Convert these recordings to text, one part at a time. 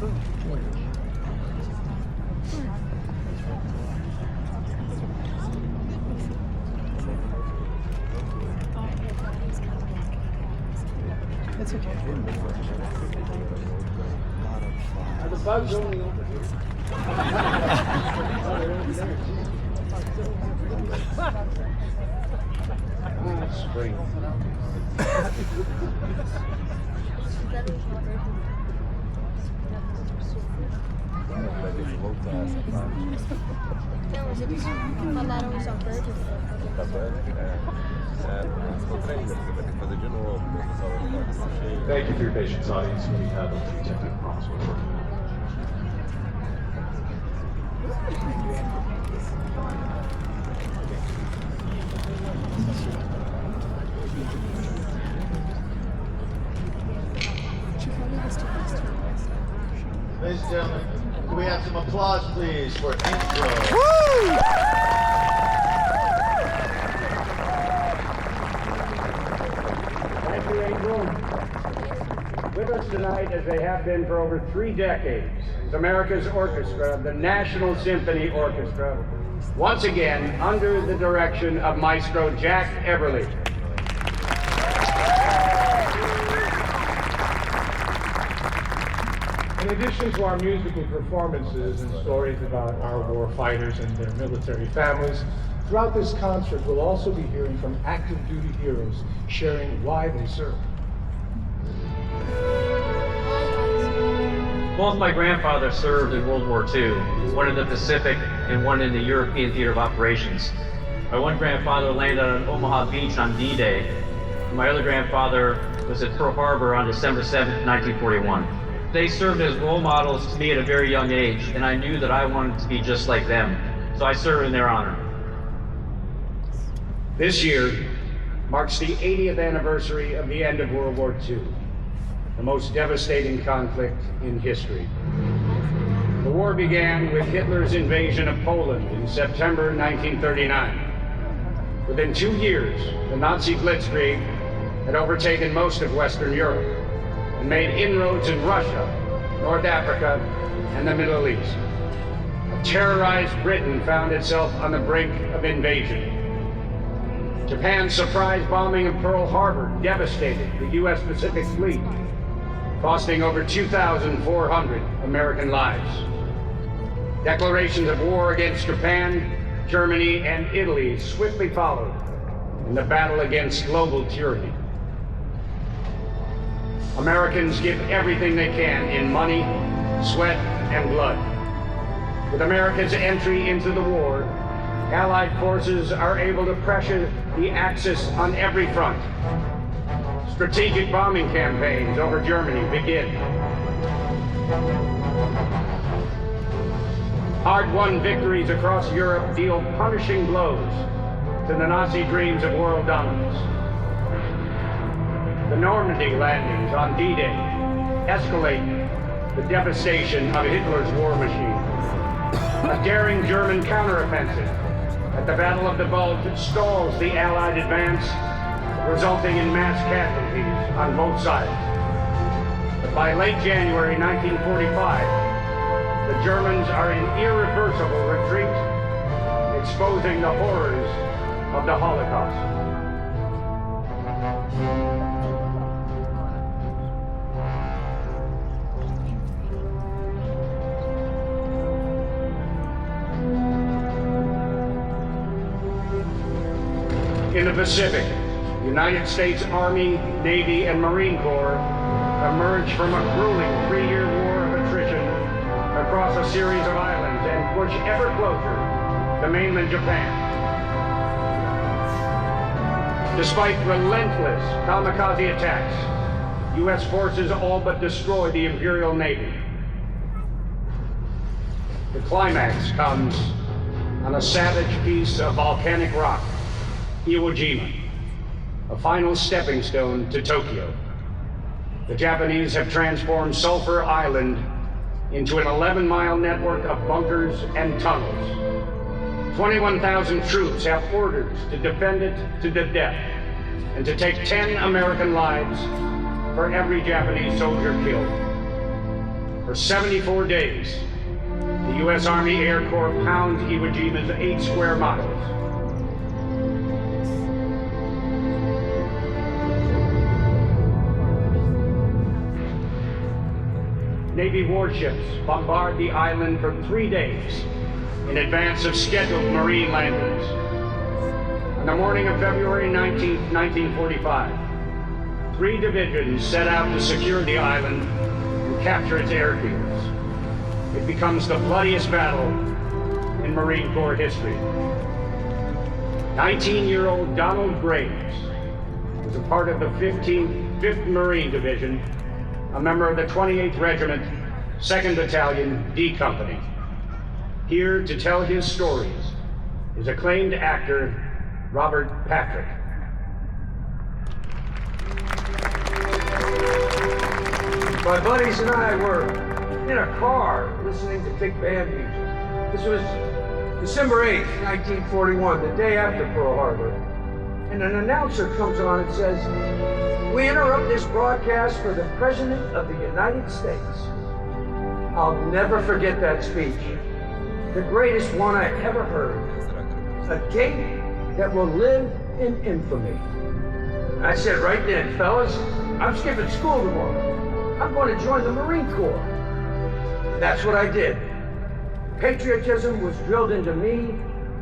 It's okay. Are the bugs only over here? Spring. Falaram só verde. Thank you for your patience, audience. We have a few technical problems with working. Ladies and gentlemen, can we have some applause, please, for intro? Thank you, Angel. With us tonight, as they have been for over 3 decades, is America's orchestra, the National Symphony Orchestra, once again under the direction of Maestro Jack Everly. In addition to our musical performances and stories about our war fighters and their military families, throughout this concert we'll also be hearing from active duty heroes sharing why they serve. Both my grandfathers served in World War II, one in the Pacific and one in the European Theater of Operations. My one grandfather landed on Omaha Beach on D-Day. My other grandfather was at Pearl Harbor on December 7th, 1941. They served as role models to me at a very young age, and I knew that I wanted to be just like them, so I served in their honor. This year marks the 80th anniversary of the end of World War II, the most devastating conflict in history. The war began with Hitler's invasion of Poland in September 1939. Within 2 years, the Nazi blitzkrieg had overtaken most of Western Europe and made inroads in Russia, North Africa, and the Middle East. A terrorized Britain found itself on the brink of invasion. Japan's surprise bombing of Pearl Harbor devastated the U.S. Pacific Fleet, costing over 2,400 American lives. Declarations of war against Japan, Germany, and Italy swiftly followed in the battle against global tyranny. Americans give everything they can in money, sweat, and blood. With America's entry into the war, Allied forces are able to pressure the Axis on every front. Strategic bombing campaigns over Germany begin. Hard-won victories across Europe deal punishing blows to the Nazi dreams of world dominance. The Normandy landings on D-Day escalate the devastation of Hitler's war machine. A daring German counteroffensive at the Battle of the Bulge stalls the Allied advance, resulting in mass casualties on both sides. But by late January 1945, the Germans are in irreversible retreat, exposing the horrors of the Holocaust. In the Pacific, the United States Army, Navy, and Marine Corps emerged from a grueling 3-year war of attrition across a series of islands and push ever closer to mainland Japan. Despite relentless kamikaze attacks, U.S. forces all but destroyed the Imperial Navy. The climax comes on a savage piece of volcanic rock, Iwo Jima, a final stepping stone to Tokyo. The Japanese have transformed Sulphur Island into an 11-mile network of bunkers and tunnels. 21,000 troops have orders to defend it to the death and to take 10 American lives for every Japanese soldier killed. For 74 days, the U.S. Army Air Corps pounds Iwo Jima's 8 square miles. Navy warships bombard the island for 3 days in advance of scheduled Marine landings. On the morning of February 19, 1945, 3 divisions set out to secure the island and capture its airfields. It becomes the bloodiest battle in Marine Corps history. 19-year-old Donald Graves was a part of the 5th Marine Division, a member of the 28th Regiment, 2nd Battalion, D Company. Here to tell his stories is acclaimed actor Robert Patrick. My buddies and I were in a car listening to big band music. This was December 8th, 1941, the day after Pearl Harbor. And an announcer comes on and says, "We interrupt this broadcast for the President of the United States." I'll never forget that speech. The greatest one I ever heard. A date that will live in infamy. I said right then, fellas, I'm skipping school tomorrow. I'm going to join the Marine Corps. That's what I did. Patriotism was drilled into me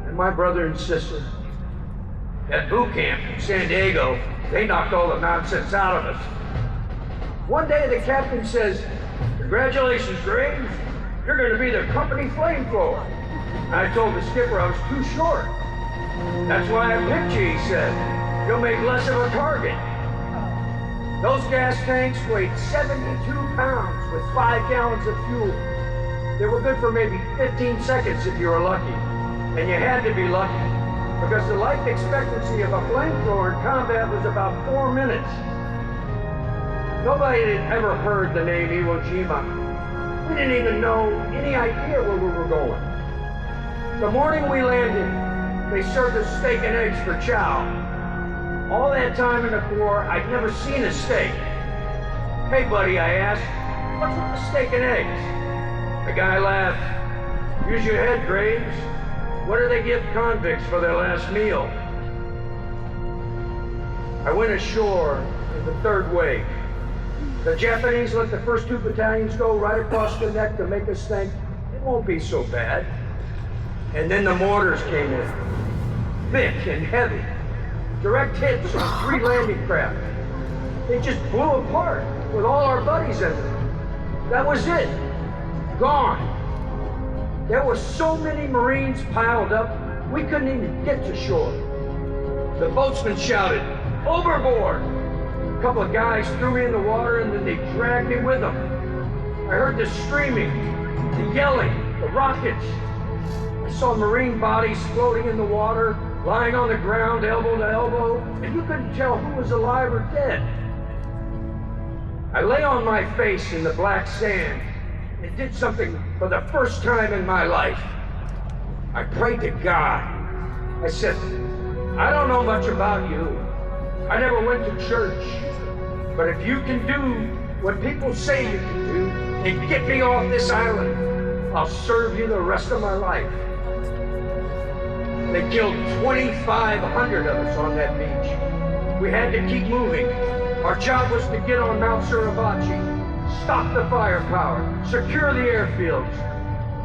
and my brother and sister. At boot camp in San Diego, they knocked all the nonsense out of us. One day the captain says, "Congratulations, Graves. You're going to be the company flamethrower." I told the skipper I was too short. "That's why I picked you," he said. "You'll make less of a target." Those gas tanks weighed 72 pounds with 5 gallons of fuel. They were good for maybe 15 seconds if you were lucky. And you had to be lucky, because the life expectancy of a flamethrower in combat was about 4 minutes. Nobody had ever heard the name Iwo Jima. We didn't even know any idea where we were going. The morning we landed, they served us steak and eggs for chow. All that time in the Corps, I'd never seen a steak. "Hey, buddy," I asked, "what's with the steak and eggs?" The guy laughed. "Use your head, Graves. What do they give convicts for their last meal?" I went ashore in the 3rd wave. The Japanese let the first 2 battalions go right across the neck to make us think it won't be so bad. And then the mortars came in, thick and heavy. Direct hits on 3 landing craft. They just blew apart with all our buddies in them. That was it. Gone. There were so many Marines piled up, we couldn't even get to shore. The boatsman shouted, "Overboard!" A couple of guys threw me in the water and then they dragged me with them. I heard the screaming, the yelling, the rockets. I saw Marine bodies floating in the water, lying on the ground, elbow to elbow, and you couldn't tell who was alive or dead. I lay on my face in the black sand and did something for the first time in my life. I prayed to God. I said, "I don't know much about you. I never went to church. But if you can do what people say you can do and get me off this island, I'll serve you the rest of my life." They killed 2,500 of us on that beach. We had to keep moving. Our job was to get on Mount Suribachi, stop the firepower, secure the airfields.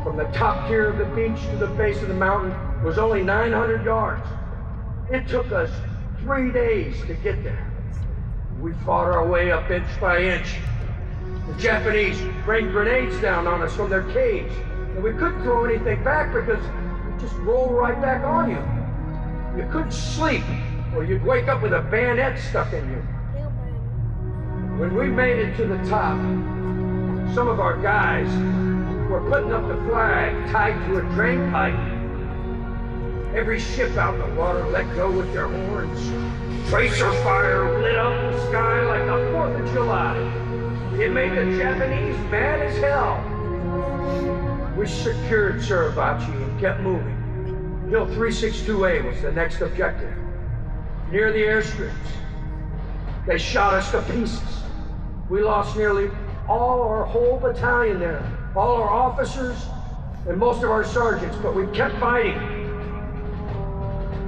From the top tier of the beach to the base of the mountain was only 900 yards. It took us 3 days to get there. We fought our way up inch by inch. The Japanese rained grenades down on us from their caves, and we couldn't throw anything back because we'd just roll right back on you. You couldn't sleep, or you'd wake up with a bayonet stuck in you. When we made it to the top, some of our guys were putting up the flag tied to a drain pipe. Every ship out in the water let go with their horns. Tracer fire lit up the sky like the 4th of July. It made the Japanese mad as hell. We secured Suribachi and kept moving. Hill 362A was the next objective. Near the airstrips, they shot us to pieces. We lost nearly all our whole battalion there, all our officers and most of our sergeants, but we kept fighting.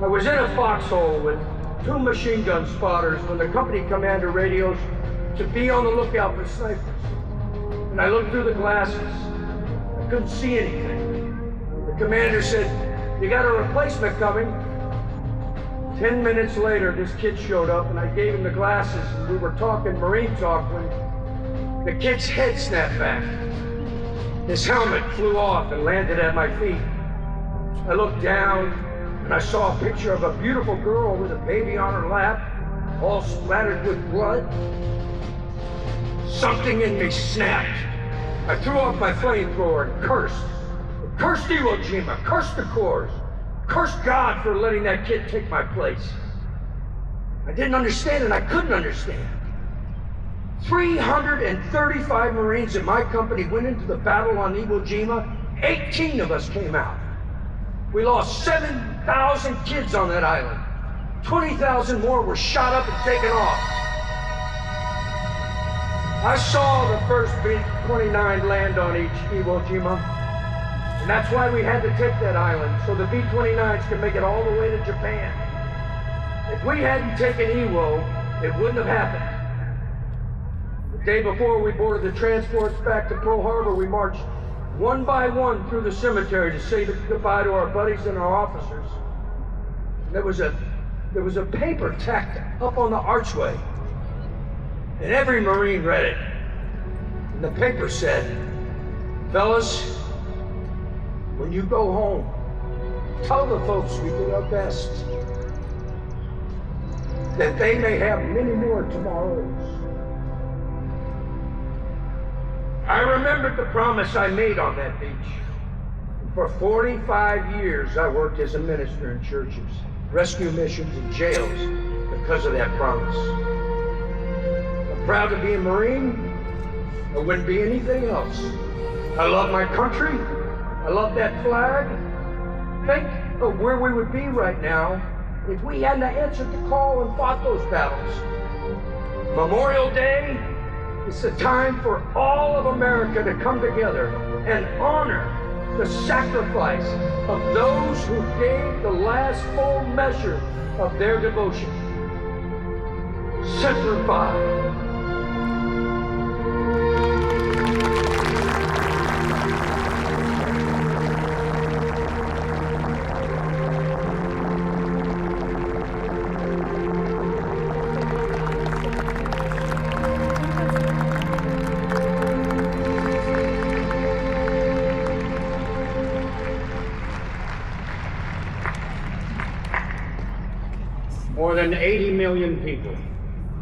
I was in a foxhole with 2 machine gun spotters when the company commander radios to be on the lookout for snipers. And I looked through the glasses. I couldn't see anything. The commander said, "You got a replacement coming." 10 minutes later, this kid showed up and I gave him the glasses and we were talking Marine talk when the kid's head snapped back. His helmet flew off and landed at my feet. I looked down and I saw a picture of a beautiful girl with a baby on her lap, all splattered with blood. Something in me snapped. I threw off my flamethrower and cursed. I cursed Iwo Jima, cursed the Corps, cursed God for letting that kid take my place. I didn't understand and I couldn't understand. 335 Marines in my company went into the battle on Iwo Jima. 18 of us came out. We lost 7,000 kids on that island. 20,000 more were shot up and taken off. I saw the first B-29 land on Iwo Jima, and that's why we had to take that island, so the B-29s could make it all the way to Japan. If we hadn't taken Iwo, it wouldn't have happened. The day before we boarded the transports back to Pearl Harbor, we marched one by one through the cemetery to say goodbye to our buddies and our officers. And there was a paper tacked up on the archway, and every Marine read it. And the paper said, "Fellas, when you go home, tell the folks we did our best, that they may have many more tomorrows." I remembered the promise I made on that beach. For 45 years, I worked as a minister in churches, rescue missions, and jails because of that promise. I'm proud to be a Marine. I wouldn't be anything else. I love my country. I love that flag. Think of where we would be right now if we hadn't answered the call and fought those battles. Memorial Day, it's a time for all of America to come together and honor the sacrifice of those who gave the last full measure of their devotion. Semper Fi. More than 80 million people,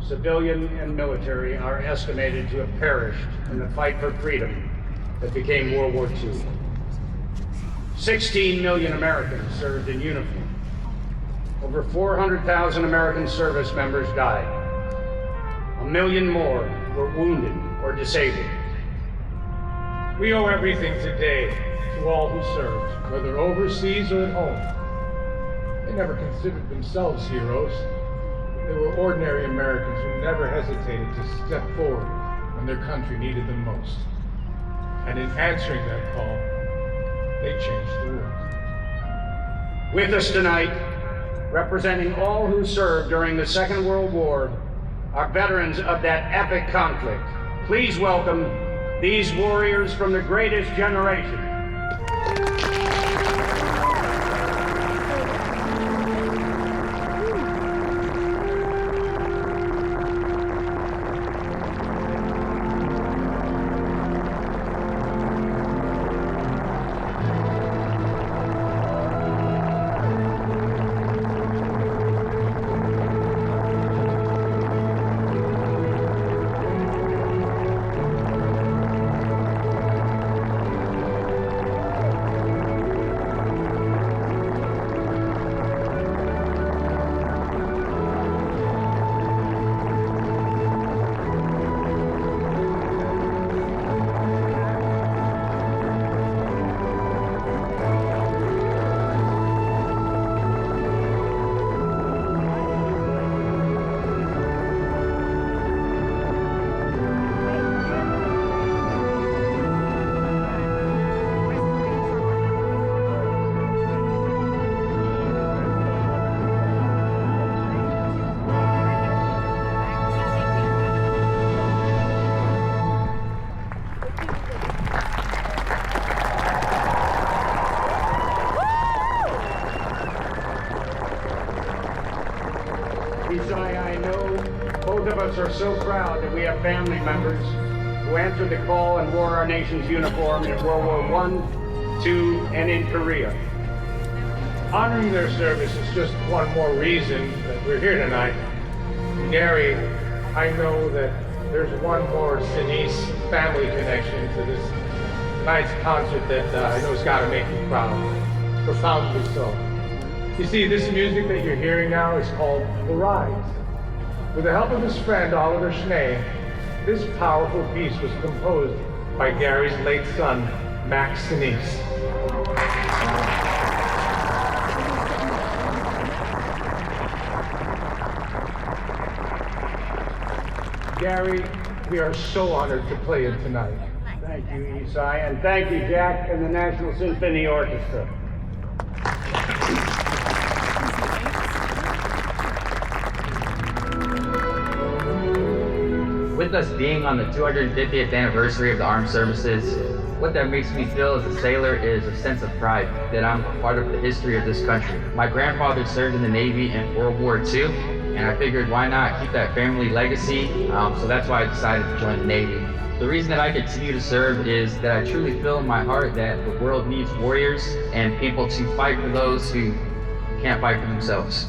civilian and military, are estimated to have perished in the fight for freedom that became World War II. 16 million Americans served in uniform. Over 400,000 American service members died. 1 million more were wounded or disabled. We owe everything today to all who served, whether overseas or at home. They never considered themselves heroes. They were ordinary Americans who never hesitated to step forward when their country needed them most. And in answering that call, they changed the world. With us tonight, representing all who served during the Second World War, are veterans of that epic conflict. Please welcome these warriors from the greatest generation. of us are so proud that we have family members who answered the call and wore our nation's uniform in World War I, II, and in Korea. Honoring their service is just one more reason that we're here tonight. Gary, I know that there's one more Sinise family connection to this tonight's concert that I know has got to make you proud, profoundly so. You see, this music that you're hearing now is called The Rise. With the help of his friend Oliver Schnee, this powerful piece was composed by Gary's late son, Max Sinise. Gary, we are so honored to play it tonight. Thank you, Isai, and thank you, Jack, and the National Symphony Orchestra. With us being on the 250th anniversary of the armed services, what that makes me feel as a sailor is a sense of pride that I'm a part of the history of this country. My grandfather served in the Navy in World War II, and I figured why not keep that family legacy, so that's why I decided to join the Navy. The reason that I continue to serve is that I truly feel in my heart that the world needs warriors and people to fight for those who can't fight for themselves.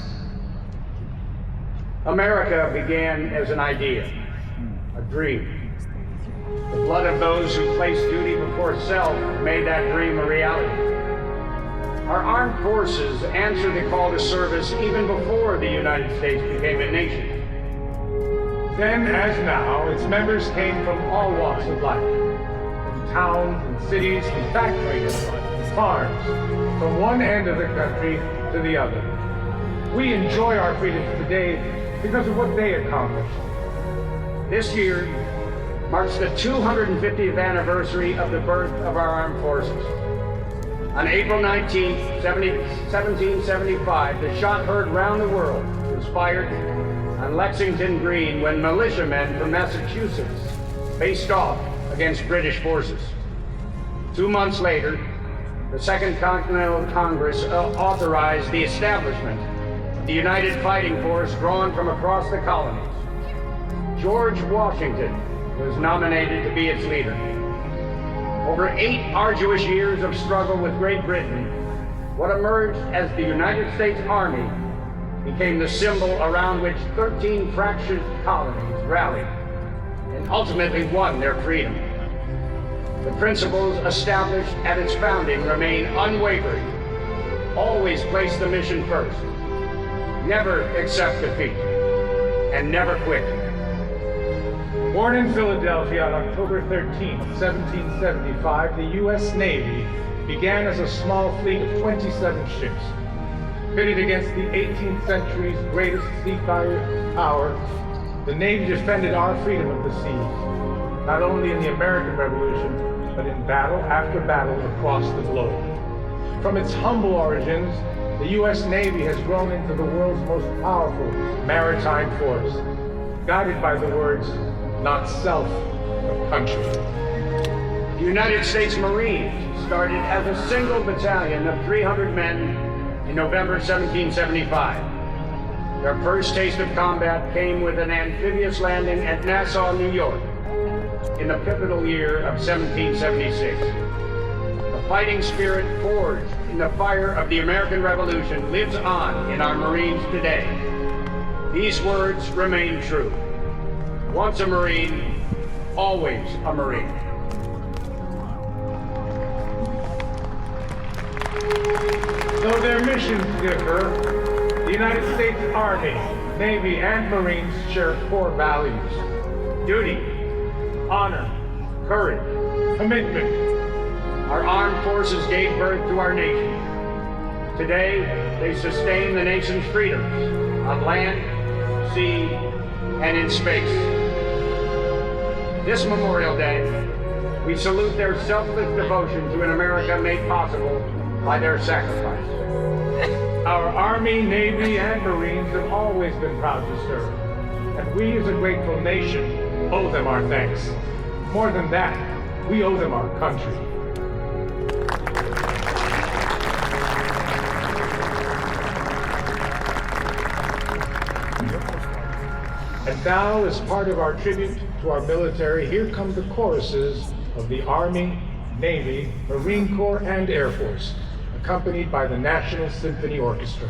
America began as an idea, a dream. The blood of those who placed duty before self made that dream a reality. Our armed forces answered the call to service even before the United States became a nation. Then, as now, its members came from all walks of life, from towns and cities and factories and farms, from one end of the country to the other. We enjoy our freedoms today because of what they accomplished. This year marks the 250th anniversary of the birth of our armed forces. On April 19, 1775, the shot heard round the world was fired on Lexington Green when militiamen from Massachusetts faced off against British forces. 2 months later, the Second Continental Congress authorized the establishment of the United Fighting Force drawn from across the colonies. George Washington was nominated to be its leader. Over 8 arduous years of struggle with Great Britain, what emerged as the United States Army became the symbol around which 13 fractured colonies rallied and ultimately won their freedom. The principles established at its founding remain unwavering. Always place the mission first. Never accept defeat. And never quit. Born in Philadelphia on October 13, 1775, the U.S. Navy began as a small fleet of 27 ships. Pitted against the 18th century's greatest seafarer power, the Navy defended our freedom of the seas, not only in the American Revolution, but in battle after battle across the globe. From its humble origins, the U.S. Navy has grown into the world's most powerful maritime force, guided by the words, not self, but country. The United States Marines started as a single battalion of 300 men in November 1775. Their first taste of combat came with an amphibious landing at Nassau, New York, in the pivotal year of 1776. The fighting spirit forged in the fire of the American Revolution lives on in our Marines today. These words remain true. Once a Marine, always a Marine. Though their missions differ, the United States Army, Navy, and Marines share core values: Duty, honor, courage, commitment. Our armed forces gave birth to our nation. Today, they sustain the nation's freedoms on land, sea, and in space. This Memorial Day, we salute their selfless devotion to an America made possible by their sacrifice. Our Army, Navy, and Marines have always been proud to serve, and we as a grateful nation owe them our thanks. More than that, we owe them our country. And now, as part of our tribute to our military, here come the choruses of the Army, Navy, Marine Corps, and Air Force, accompanied by the National Symphony Orchestra.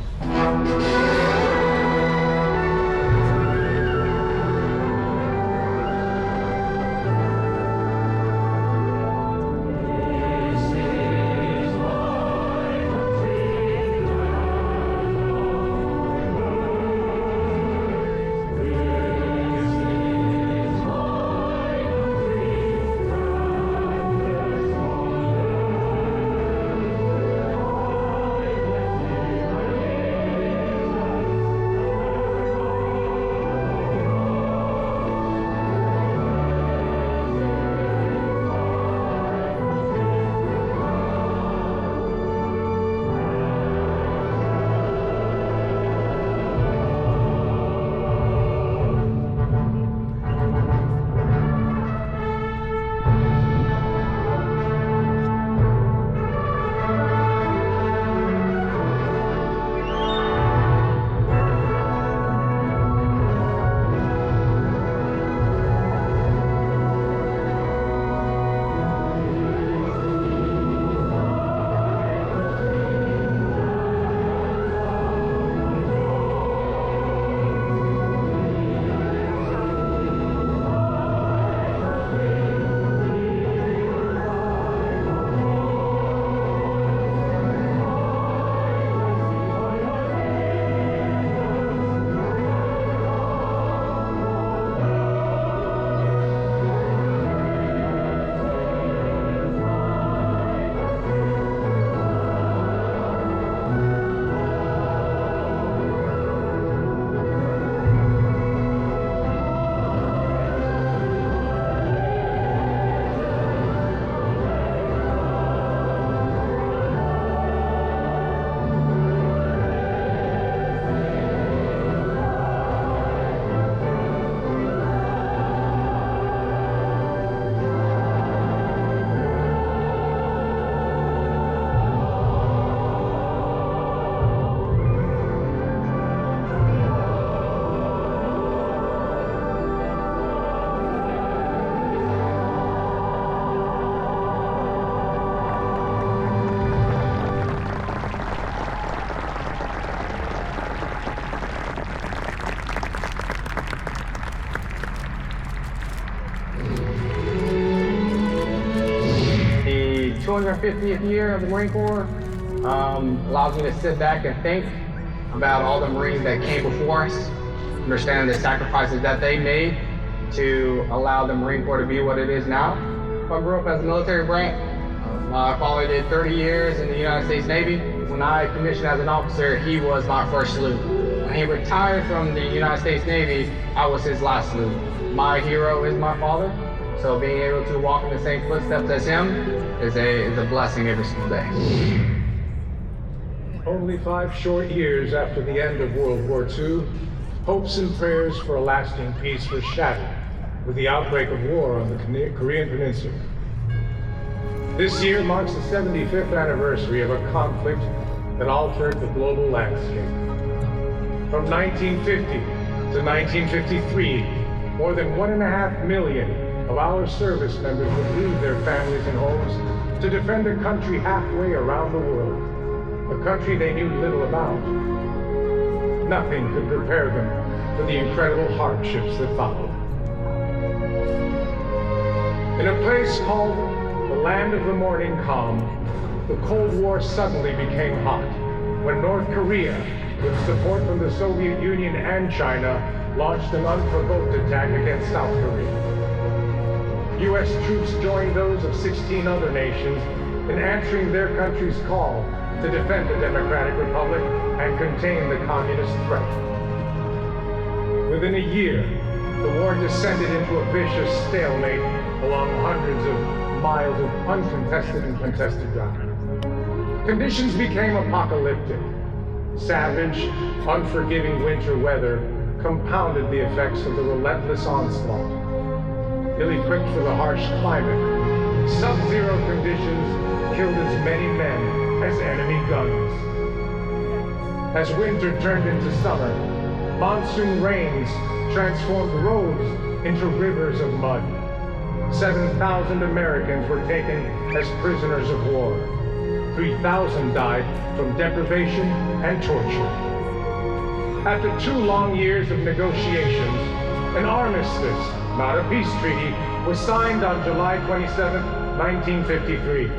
The 250th year of the Marine Corps allows me to sit back and think about all the Marines that came before us, understand the sacrifices that they made to allow the Marine Corps to be what it is now. I grew up as a military brat. My father did 30 years in the United States Navy. When I commissioned as an officer, he was my first salute. When he retired from the United States Navy, I was his last salute. My hero is my father, so being able to walk in the same footsteps as him is a blessing every single day. Only 5 short years after the end of World War II, hopes and prayers for a lasting peace were shattered with the outbreak of war on the Korean Peninsula. This year marks the 75th anniversary of a conflict that altered the global landscape. From 1950 to 1953, more than 1.5 million of our service members would leave their families and homes to defend a country halfway around the world, a country they knew little about. Nothing could prepare them for the incredible hardships that followed. In a place called the Land of the Morning Calm, the Cold War suddenly became hot when North Korea, with support from the Soviet Union and China, launched an unprovoked attack against South Korea. U.S. troops joined those of 16 other nations in answering their country's call to defend the Democratic Republic and contain the communist threat. Within a year, the war descended into a vicious stalemate along hundreds of miles of uncontested and contested ground. Conditions became apocalyptic. Savage, unforgiving winter weather compounded the effects of the relentless onslaught. Ill-equipped for the harsh climate, sub-zero conditions killed as many men as enemy guns. As winter turned into summer, monsoon rains transformed roads into rivers of mud. 7,000 Americans were taken as prisoners of war. 3,000 died from deprivation and torture. After 2 long years of negotiations, an armistice, not a peace treaty, was signed on July 27, 1953.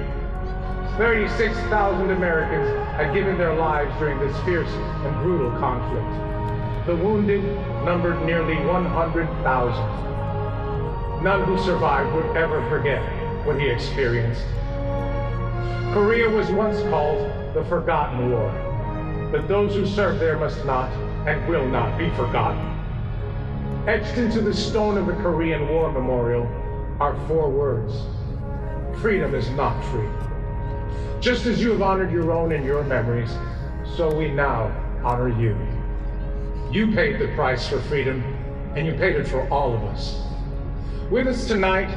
36,000 Americans had given their lives during this fierce and brutal conflict. The wounded numbered nearly 100,000. None who survived would ever forget what he experienced. Korea was once called the Forgotten War, but those who served there must not and will not be forgotten. Etched into the stone of the Korean War Memorial are 4 words: freedom is not free. Just as you have honored your own in your memories, so we now honor you. You paid the price for freedom, and you paid it for all of us. With us tonight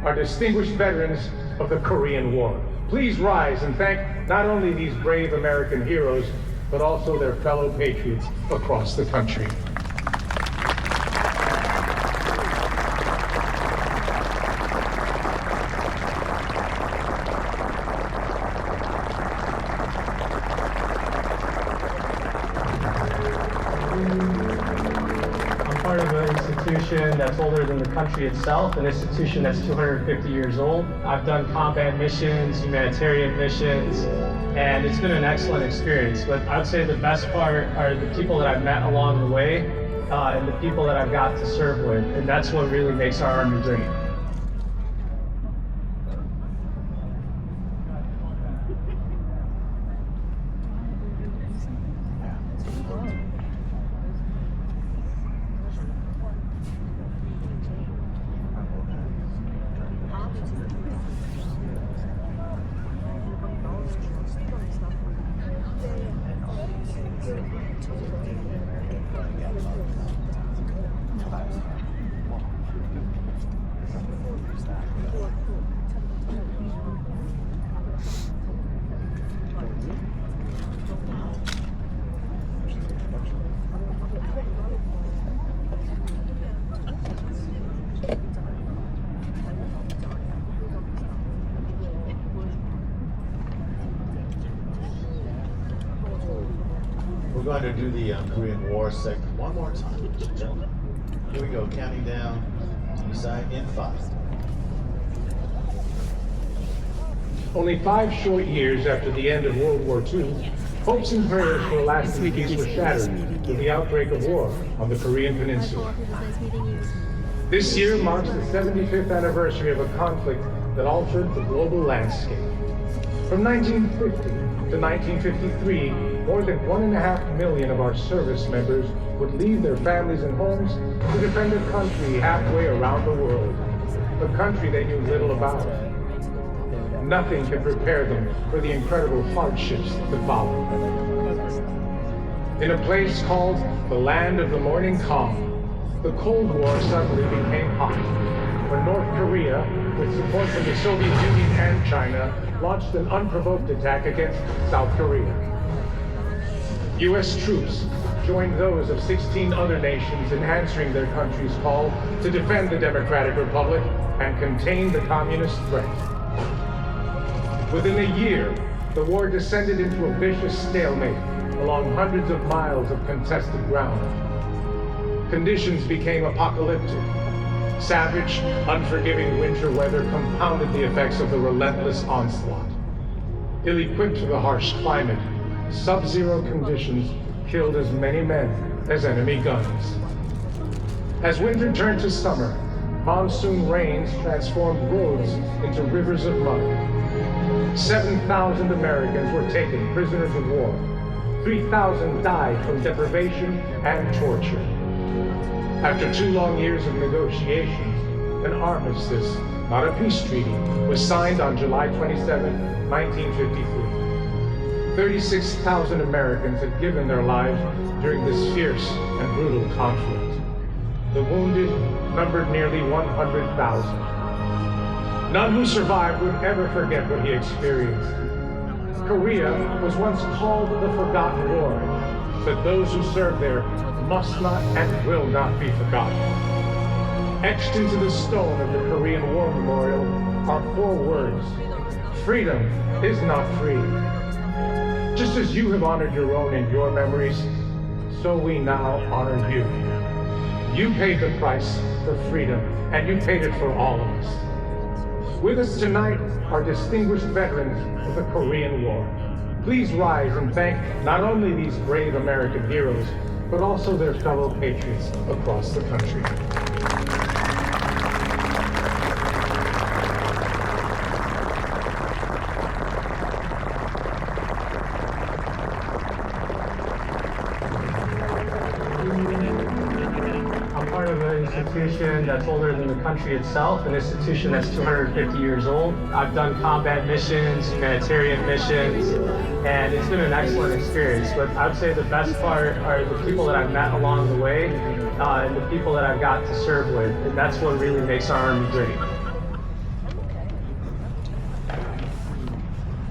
are distinguished veterans of the Korean War. Please rise and thank not only these brave American heroes, but also their fellow patriots across the country. I'm part of an institution that's older than the country itself, an institution that's 250 years old. I've done combat missions, humanitarian missions, and it's been an excellent experience. But I'd say the best part are the people that I've met along the way, and the people that I've got to serve with, and that's what really makes our Army great. We're going to do the Korean War segment one more time, ladies and gentlemen. Here we go, counting down to the side in 5. Only 5 short years after the end of World War II, hopes and prayers for a lasting peace were shattered with the outbreak of war on the Korean Peninsula. This year marks the 75th anniversary of a conflict that altered the global landscape. From 1950 to 1953, more than 1.5 million of our service members would leave their families and homes to defend a country halfway around the world, a country they knew little about. Nothing could prepare them for the incredible hardships that followed. In a place called the Land of the Morning Calm, the Cold War suddenly became hot when North Korea, with support from the Soviet Union and China, launched an unprovoked attack against South Korea. U.S. troops joined those of 16 other nations in answering their country's call to defend the Democratic Republic and contain the communist threat. Within a year, the war descended into a vicious stalemate along hundreds of miles of contested ground. Conditions became apocalyptic. Savage, unforgiving winter weather compounded the effects of the relentless onslaught. Ill-equipped for the harsh climate, sub-zero conditions killed as many men as enemy guns. As winter turned to summer, monsoon rains transformed roads into rivers of mud. 7,000 Americans were taken prisoners of war. 3,000 died from deprivation and torture. After 2 long years of negotiations, an armistice, not a peace treaty, was signed on July 27, 1953. 36,000 Americans had given their lives during this fierce and brutal conflict. The wounded numbered nearly 100,000. None who survived would ever forget what he experienced. Korea was once called the Forgotten War, but those who served there must not and will not be forgotten. Etched into the stone of the Korean War Memorial are 4 words: freedom is not free. Just as you have honored your own in your memories, so we now honor you. You paid the price for freedom, and you paid it for all of us. With us tonight are distinguished veterans of the Korean War. Please rise and thank not only these brave American heroes, but also their fellow patriots across the country. I'm part of an institution that's older than the country itself, an institution that's 250 years old. I've done combat missions, humanitarian missions, and it's been an excellent experience. But I would say the best part are the people that I've met along the way, and the people that I've got to serve with. And that's what really makes our Army great.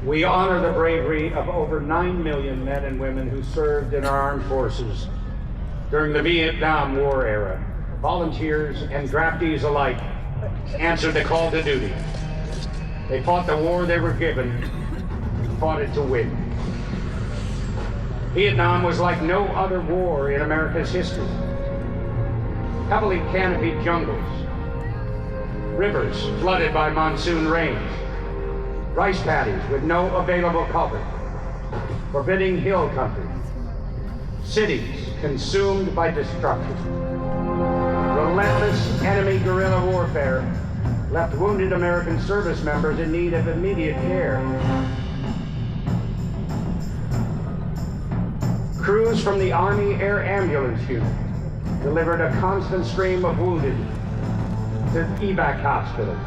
We honor the bravery of over 9 million men and women who served in our armed forces during the Vietnam War era. Volunteers and draftees alike answered the call to duty. They fought the war they were given, fought it to win. Vietnam was like no other war in America's history. Heavily canopied jungles, rivers flooded by monsoon rains, rice paddies with no available cover, forbidding hill country, cities consumed by destruction. Relentless enemy guerrilla warfare left wounded American service members in need of immediate care. Crews from the Army Air Ambulance Unit delivered a constant stream of wounded to evac hospitals.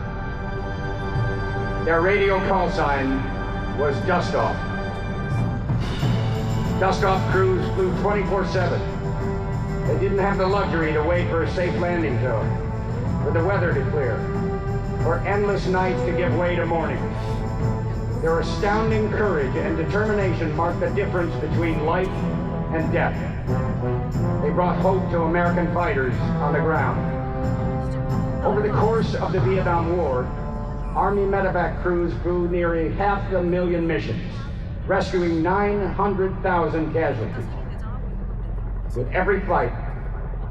Their radio call sign was Dust Off. Dust Off crews flew 24/7. They didn't have the luxury to wait for a safe landing zone, for the weather to clear, for endless nights to give way to morning. Their astounding courage and determination marked the difference between life and death. They brought hope to American fighters on the ground. Over the course of the Vietnam War, Army medevac crews flew nearly 500,000 missions, rescuing 900,000 casualties. With every flight,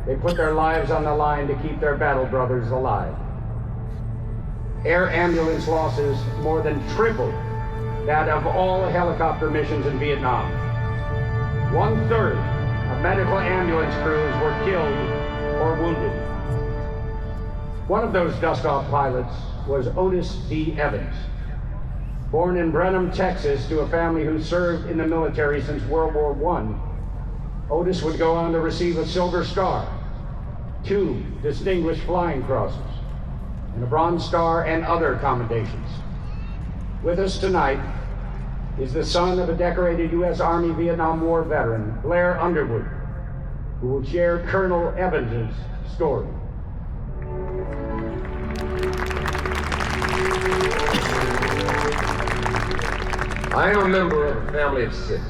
they put their lives on the line to keep their battle brothers alive. Air ambulance losses more than tripled that of all helicopter missions in Vietnam. 1/3 of medical ambulance crews were killed or wounded. One of those dust-off pilots was Otis D. Evans. Born in Brenham, Texas, to a family who served in the military since World War I, Otis would go on to receive a Silver Star, 2 Distinguished Flying Crosses, and a Bronze Star and other commendations. With us tonight is the son of a decorated U.S. Army Vietnam War veteran, Blair Underwood, who will share Colonel Evans's story. I am a member of a family of 6.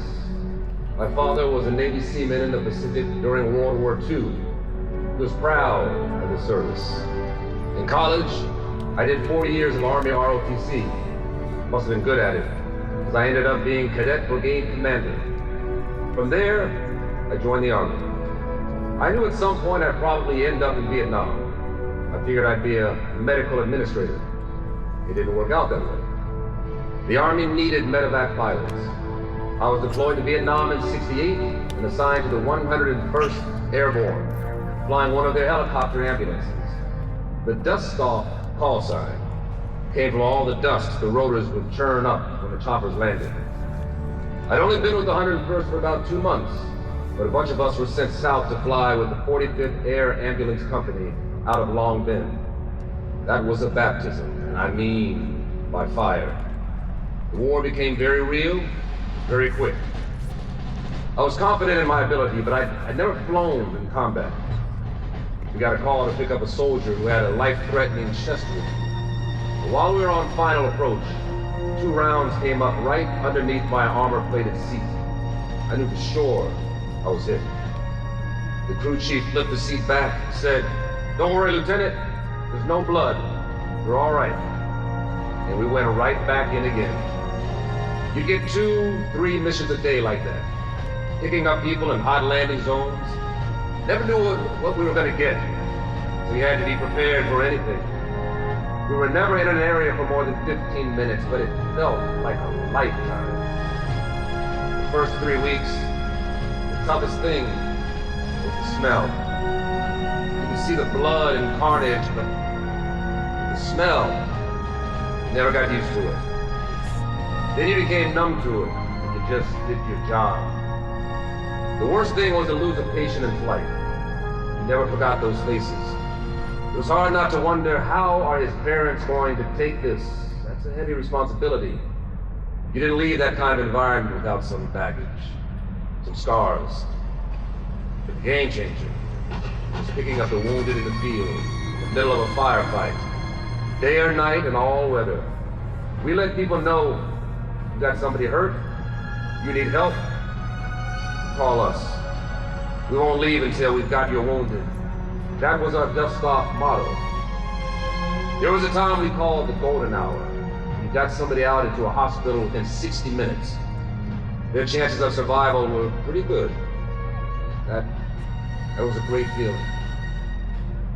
My father was a Navy seaman in the Pacific during World War II. He was proud of his service. In college, I did 4 years of Army ROTC. Must have been good at it, because I ended up being Cadet Brigade Commander. From there, I joined the Army. I knew at some point I'd probably end up in Vietnam. I figured I'd be a medical administrator. It didn't work out that way. The Army needed medevac pilots. I was deployed to Vietnam in '68 and assigned to the 101st Airborne, flying one of their helicopter ambulances. The dust-off call sign came from all the dust the rotors would churn up when the choppers landed. I'd only been with the 101st for about 2 months, but a bunch of us were sent south to fly with the 45th Air Ambulance Company out of Long Binh. That was a baptism, and I mean by fire. The war became very real, very quick. I was confident in my ability, but I'd never flown in combat. We got a call to pick up a soldier who had a life-threatening chest wound. But while we were on final approach, 2 rounds came up right underneath my armor-plated seat. I knew for sure I was hit. The crew chief flipped the seat back and said, "Don't worry, Lieutenant. There's no blood. You're all right." And we went right back in again. You get 2-3 missions a day like that. Picking up people in hot landing zones. Never knew what we were going to get. So you had to be prepared for anything. We were never in an area for more than 15 minutes, but it felt like a lifetime. The first 3 weeks, the toughest thing was the smell. You could see the blood and carnage, but the smell, you never got used to it. Then you became numb to it, and you just did your job. The worst thing was to lose a patient in flight. You never forgot those faces. It was hard not to wonder, how are his parents going to take this? That's a heavy responsibility. You didn't leave that kind of environment without some baggage, some scars. But the game changer was picking up the wounded in the field, in the middle of a firefight, day or night and all weather. We let people know, you got somebody hurt, you need help, call us. We won't leave until we've got you wounded. That was our dust off motto. There was a time we called the golden hour. You got somebody out into a hospital within 60 minutes. Their chances of survival were pretty good. That was a great feeling.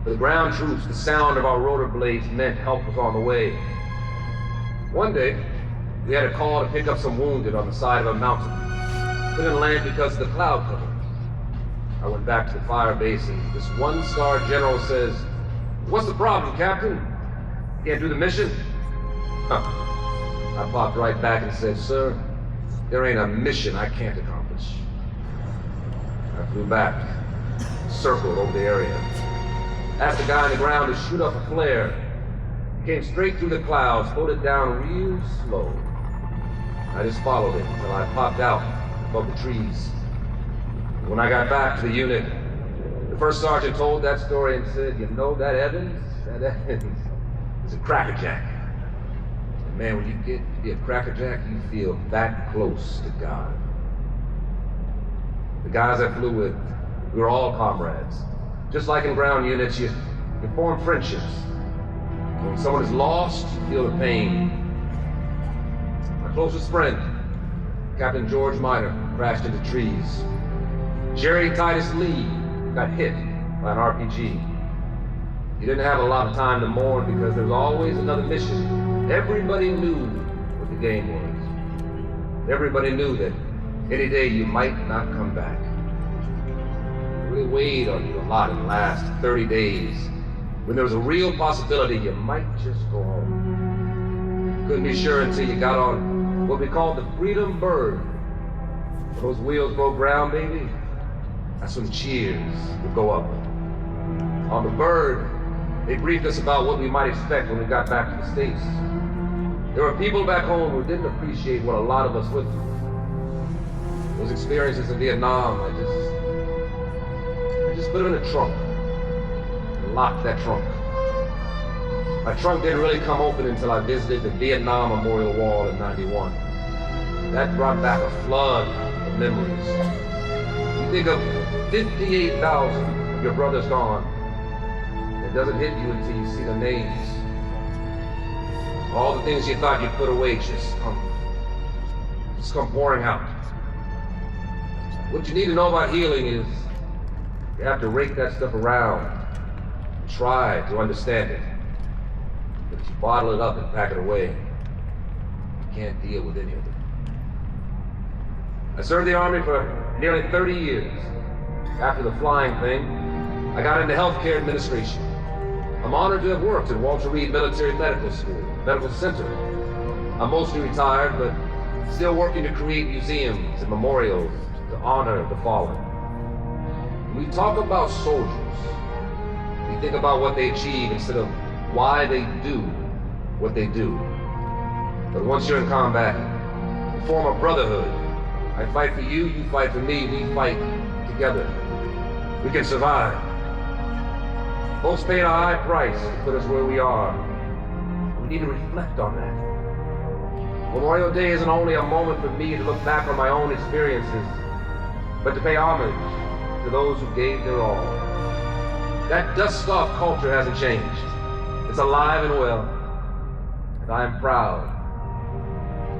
For the ground troops, the sound of our rotor blades meant help was on the way. One day, we had a call to pick up some wounded on the side of a mountain. Couldn't land because of the cloud cover. I went back to the fire base and this one-star general says, "What's the problem, Captain? Can't do the mission?" I popped right back and said, "Sir, there ain't a mission I can't accomplish." I flew back, circled over the area, asked the guy on the ground to shoot up a flare. He came straight through the clouds, floated down real slow. I just followed it until I popped out above the trees. When I got back to the unit, the first sergeant told that story and said, "You know, that Evans is a crackerjack." And man, when you get to be a crackerjack, you feel that close to God. The guys I flew with, we were all comrades. Just like in ground units, you form friendships. When someone is lost, you feel the pain. My closest friend, Captain George Miner, crashed into trees. Jerry Titus Lee got hit by an RPG. He didn't have a lot of time to mourn because there was always another mission. Everybody knew what the game was. Everybody knew that any day you might not come back. It really weighed on you a lot in the last 30 days when there was a real possibility you might just go home. Couldn't be sure until you got on what we called the Freedom Bird. When those wheels broke ground, baby, that's when cheers would go up. On the Bird, they briefed us about what we might expect when we got back to the States. There were people back home who didn't appreciate what a lot of us went through. Those experiences in Vietnam, I just put them in a trunk. And locked that trunk. My trunk didn't really come open until I visited the Vietnam Memorial Wall in '91. That brought back a flood of memories. You think of 58,000 of your brothers gone. It doesn't hit you until you see the names. All the things you thought you put away just come pouring out. What you need to know about healing is you have to rake that stuff around, try to understand it. But if you bottle it up and pack it away, you can't deal with any of it. I served the Army for nearly 30 years. After the flying thing, I got into healthcare administration. I'm honored to have worked at Walter Reed Military Medical School, Medical Center. I'm mostly retired, but still working to create museums and memorials to honor the fallen. When we talk about soldiers, we think about what they achieve instead of why they do what they do. But once you're in combat, you form a brotherhood. I fight for you, you fight for me, we fight together. We can survive. Folks paid a high price to put us where we are. We need to reflect on that. Memorial Day isn't only a moment for me to look back on my own experiences, but to pay homage to to those who gave their all. That dust-off culture hasn't changed. It's alive and well. And I am proud.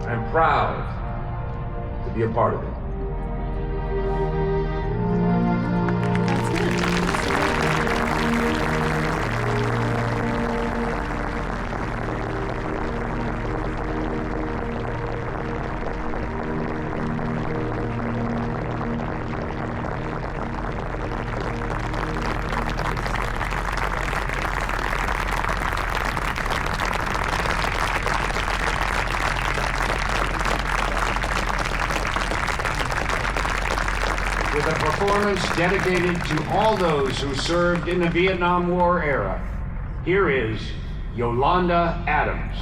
I am proud to be a part of it. With a performance dedicated to all those who served in the Vietnam War era, here is Yolanda Adams.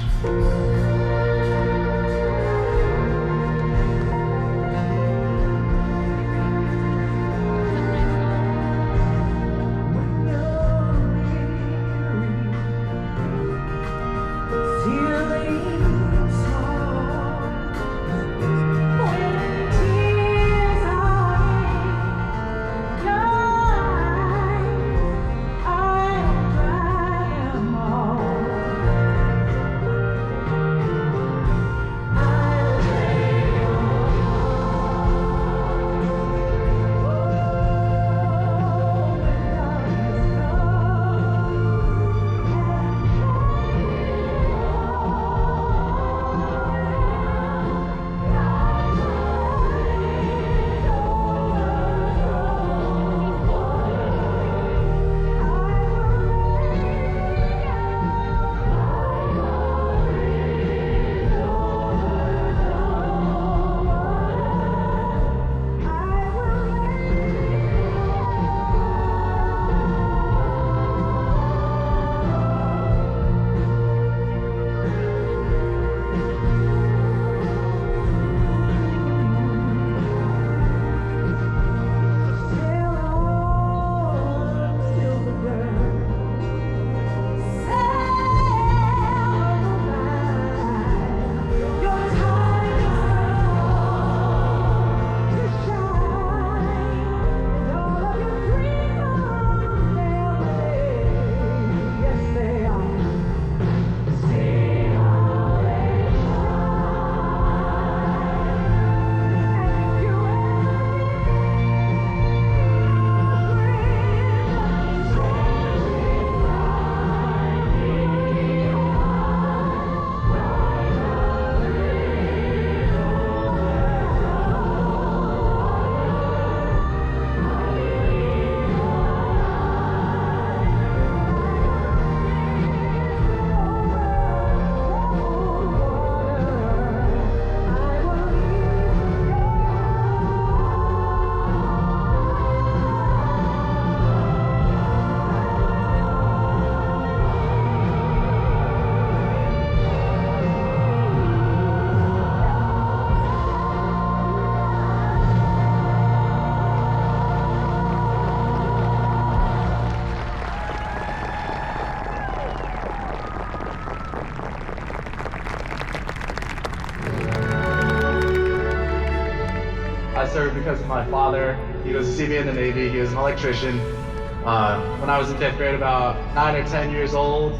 I served because of my father. He was a CB in the Navy. He was an electrician. When I was in 5th grade, about 9 or 10 years old,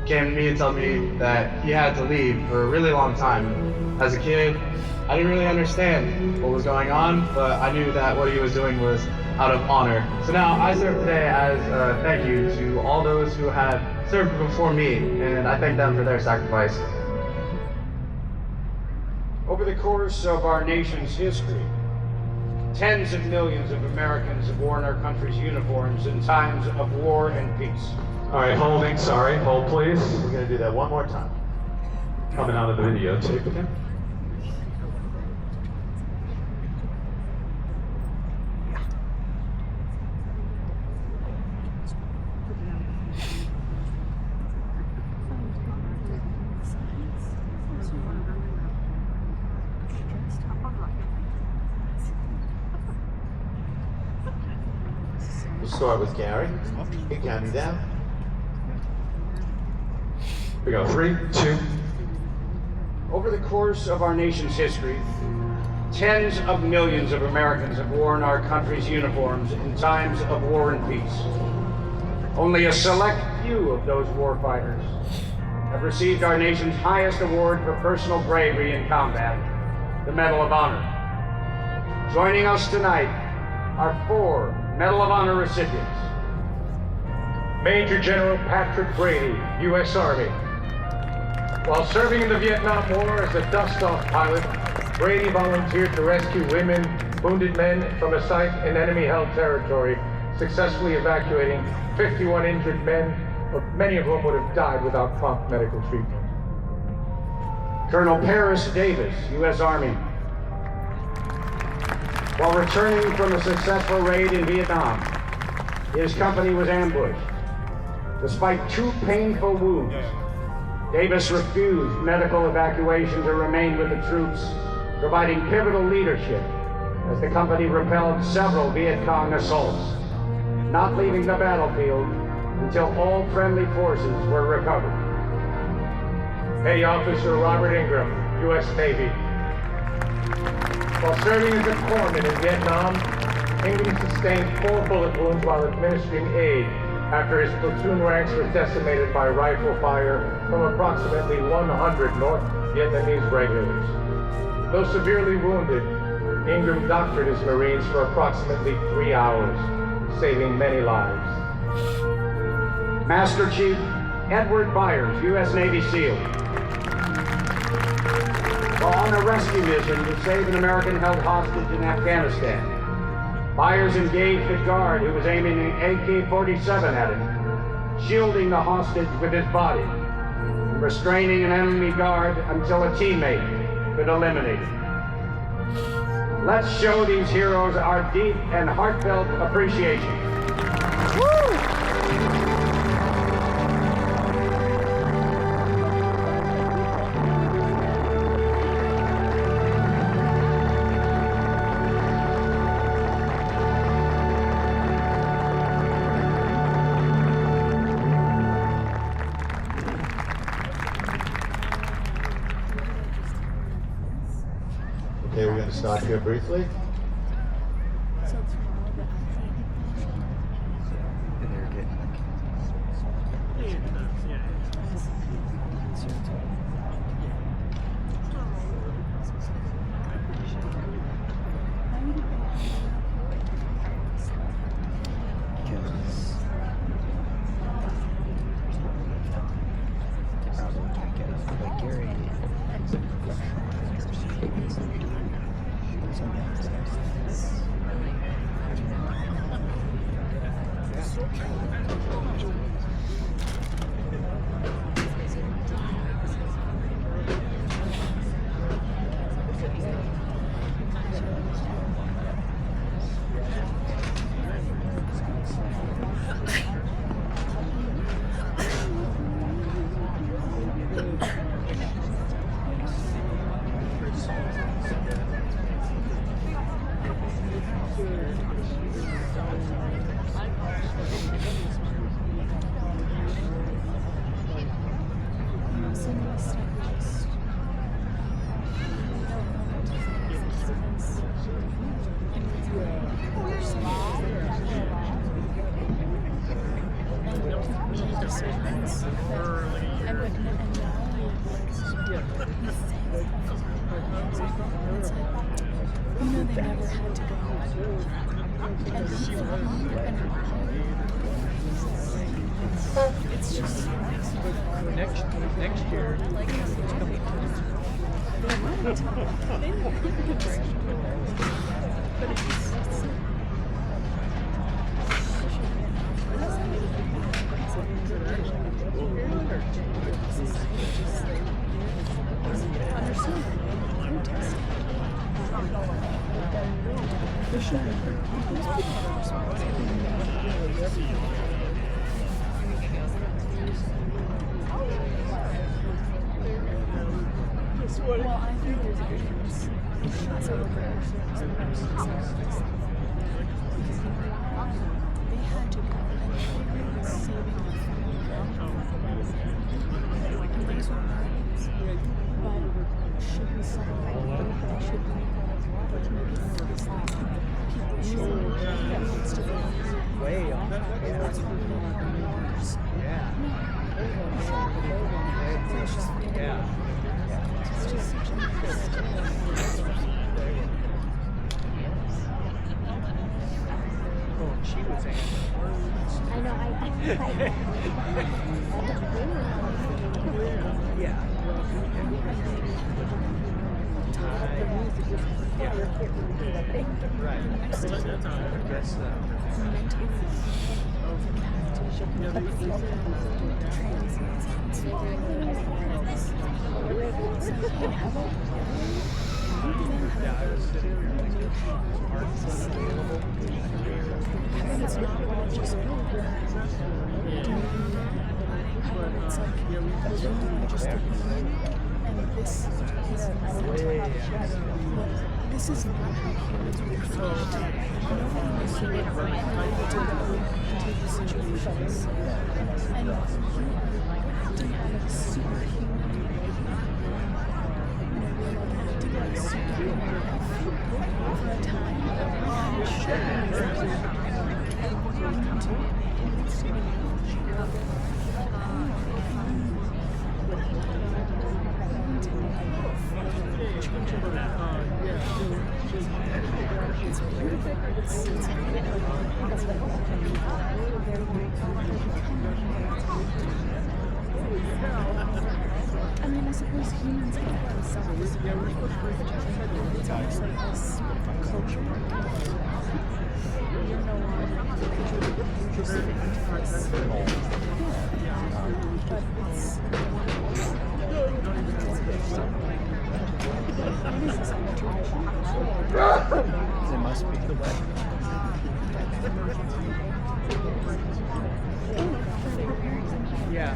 came to me and told me that he had to leave for a really long time. As a kid, I didn't really understand what was going on, but I knew that what he was doing was out of honor. So now I serve today as a thank you to all those who have served before me, and I thank them for their sacrifice. Over the course of our nation's history, tens of millions of Americans have worn our country's uniforms in times of war and peace. All right, holding, sorry, hold please. We're gonna do that one more time. Coming out of the videotape again. We'll start with Gary. Okay, counting down. We go 3, 2. Over the course of our nation's history, Tens of millions of Americans have worn our country's uniforms in times of war and peace. Only a select few of those warfighters have received our nation's highest award for personal bravery in combat, the Medal of Honor. Joining us tonight are 4 Medal of Honor recipients. Major General Patrick Brady, U.S. Army. While serving in the Vietnam War as a dust-off pilot, Brady volunteered to rescue women, wounded men from a site in enemy-held territory, successfully evacuating 51 injured men, many of whom would have died without prompt medical treatment. Colonel Paris Davis, U.S. Army. While returning from a successful raid in Vietnam, his company was ambushed. Despite 2 painful wounds, Davis refused medical evacuation to remain with the troops, providing pivotal leadership as the company repelled several Viet Cong assaults, not leaving the battlefield until all friendly forces were recovered. Petty Officer Robert Ingram, U.S. Navy. While serving as a corpsman in Vietnam, Ingram sustained 4 bullet wounds while administering aid after his platoon ranks were decimated by rifle fire from approximately 100 North Vietnamese regulars. Though severely wounded, Ingram doctored his Marines for approximately 3 hours, saving many lives. Master Chief Edward Byers, U.S. Navy SEAL. While on a rescue mission to save an American-held hostage in Afghanistan, Byers engaged a guard who was aiming an AK-47 at him, shielding the hostage with his body, and restraining an enemy guard until a teammate could eliminate him. Let's show these heroes our deep and heartfelt appreciation. Okay, we're going to stop here briefly. Next year. Well, I think there's a difference. They had to go, and they were saving their family. And these were Marines, but should we celebrate them? Should we She was I know, yeah. Right. This is not how humans were created. No one was created to take the situations. And acting out of superhuman. Acting like superhuman for a time. I mean, I suppose humans get themselves. It's almost like this culture. You're no longer just this. But it's. It must be the way. Yeah.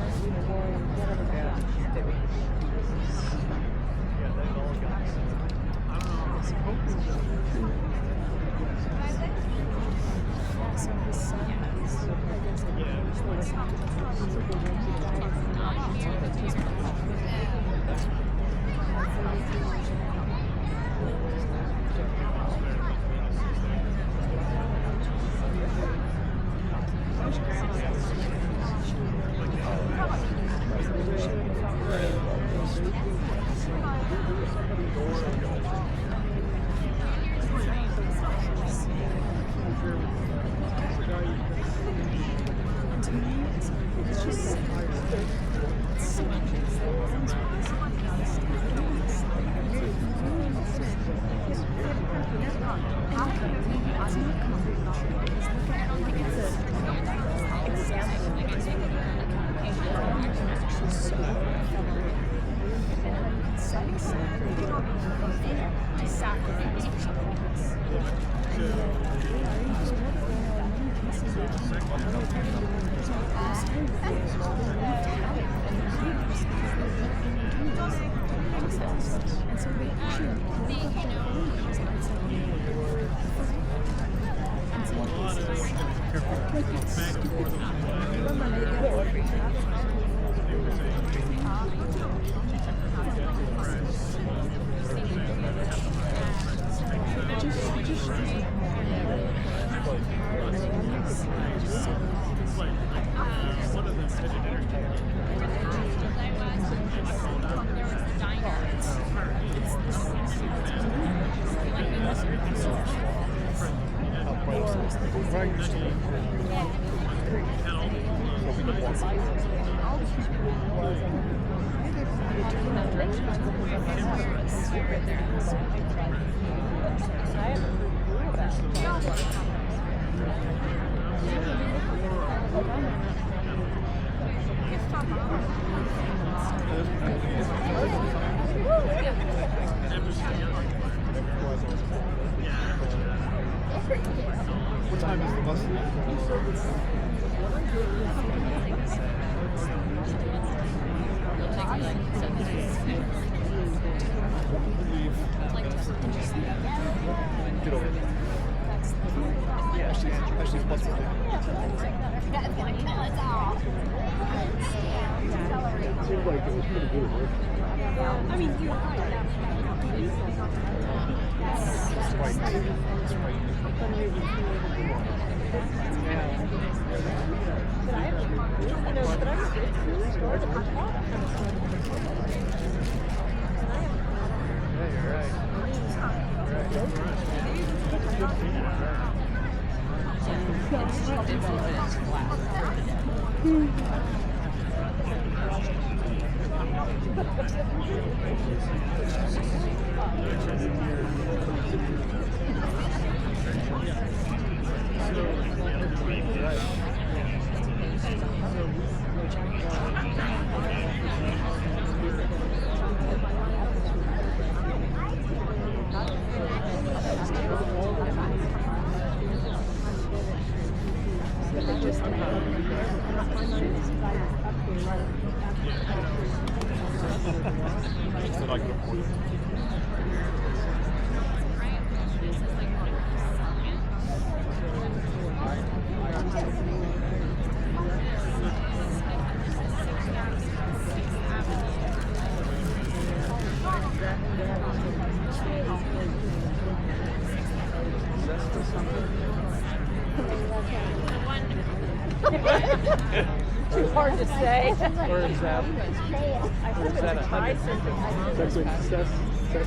Too hard to say. Where is that? I hope it's a tie something. That's what that's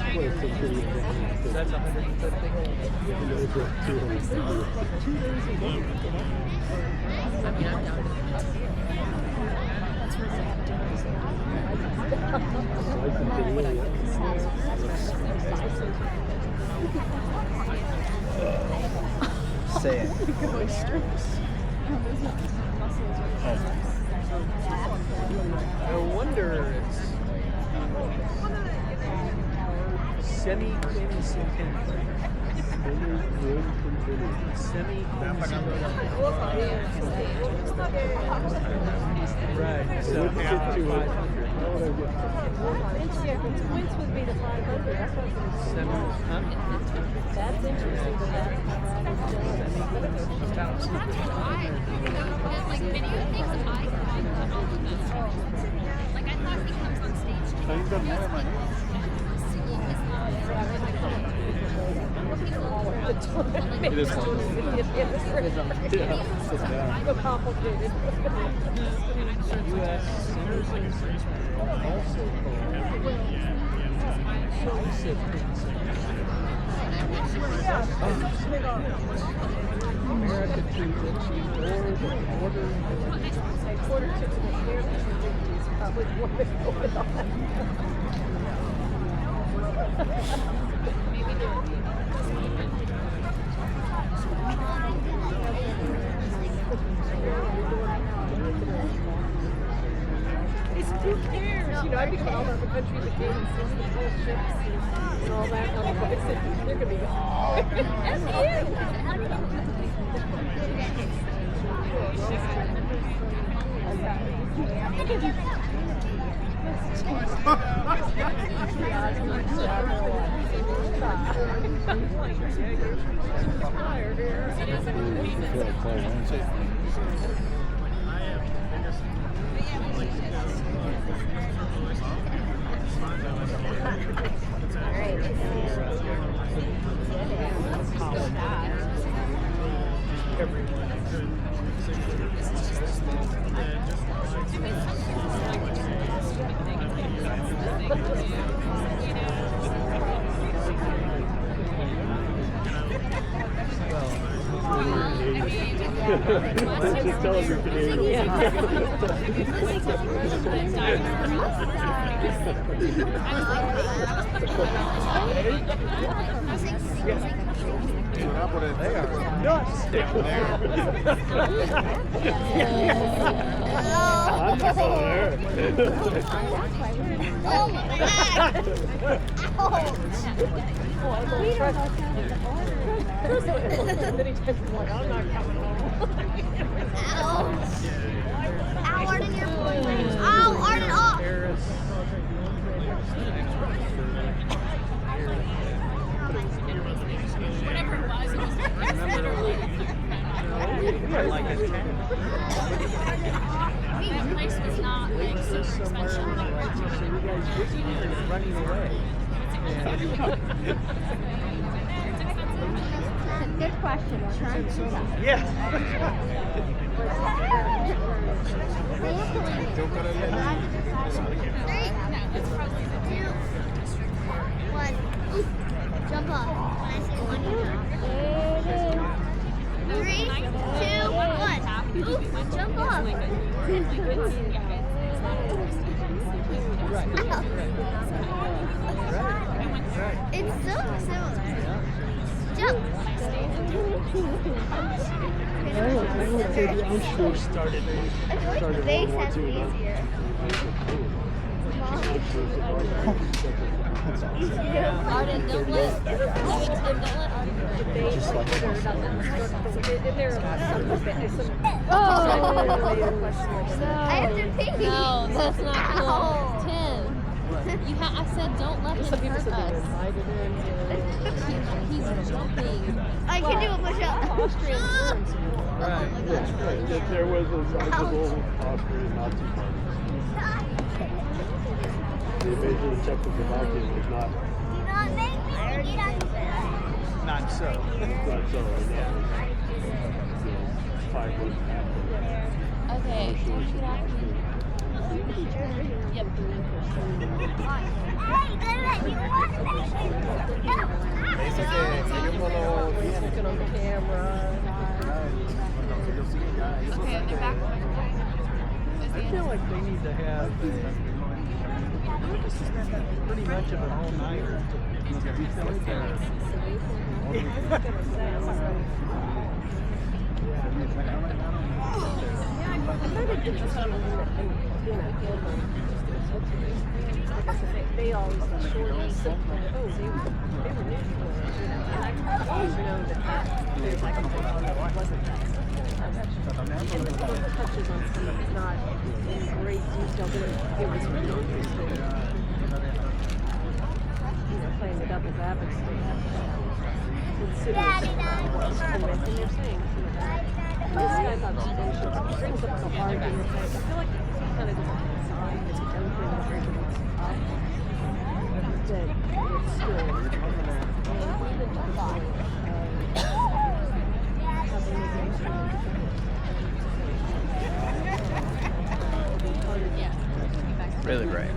150. And it was at 250. Say it. No wonder it's semi-quincentennial. Right. So half 500. Quince would be the 500. That's what That's interesting. Like video things, I thought all of them. Like I thought he comes on stage. It is long. So complicated. U.S. Senators also America to achieve order. Quarter to the air is probably what is going on. It's who cares? You know, I think all other countries that came and seen the whole ships and all that. They're gonna be Just tell us you're Canadian. They are nuts down there. I'm not over there. Oh my god! Ow, Arden, you're ow, Arden, off! Whatever it was like it. that place was not like super special. So you guys visiting or running away? good question. We're trying to Yeah. Jump up. When I say one, you jump. 3, 2, 1. Jump up. It's so similar. Jump. I feel like the base has it easier. Arden, don't let I have to pee. No, that's not cool. Tim, I said don't let him hurt us. He's jumping. I can do a push-up. Right. If there was a sizable Austrian Nazi party. The invasion of Czechoslovakia was not. Do not make me eat on Not so. Not so. Yeah. 5 months after. Okay, don't get off me. Yep. Looking on the camera. Okay, they're back. I feel like they need to have pretty much of an all-nighter. They always short and simple. Oh, they were new. And I've always known that there's like a wasn't that. It touches on something not in great detail, but it was really interesting. Playing the devil's advocate. And they're saying, this guy's observation, he brings up the argument. I feel like he kind of doesn't decide that the young thing is very up, that it's still even to the point of how they make it. Really great.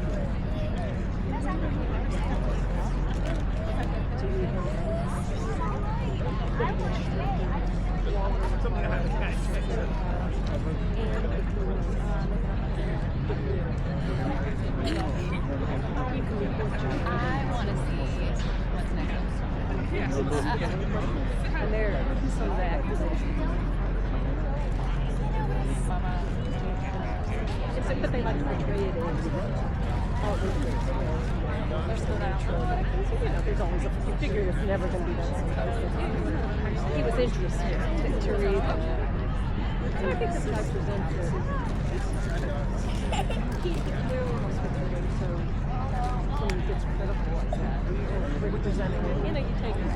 I want to see what's next. And there some of the accusations. But they like to portray it as all these things. There's always you figure it's never going to be that. He was interested to read them. So I think this guy presents he clearly wants to do it, so when he gets critical like that, and really presenting it, you take it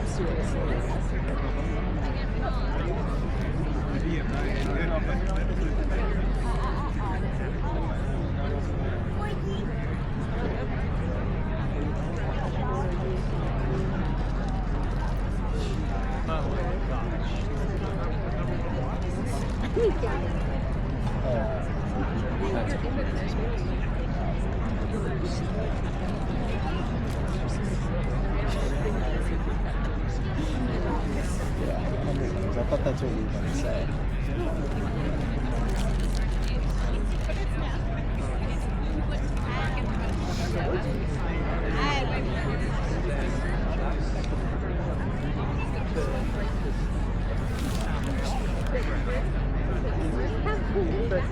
seriously. I thought that's what you were going to say.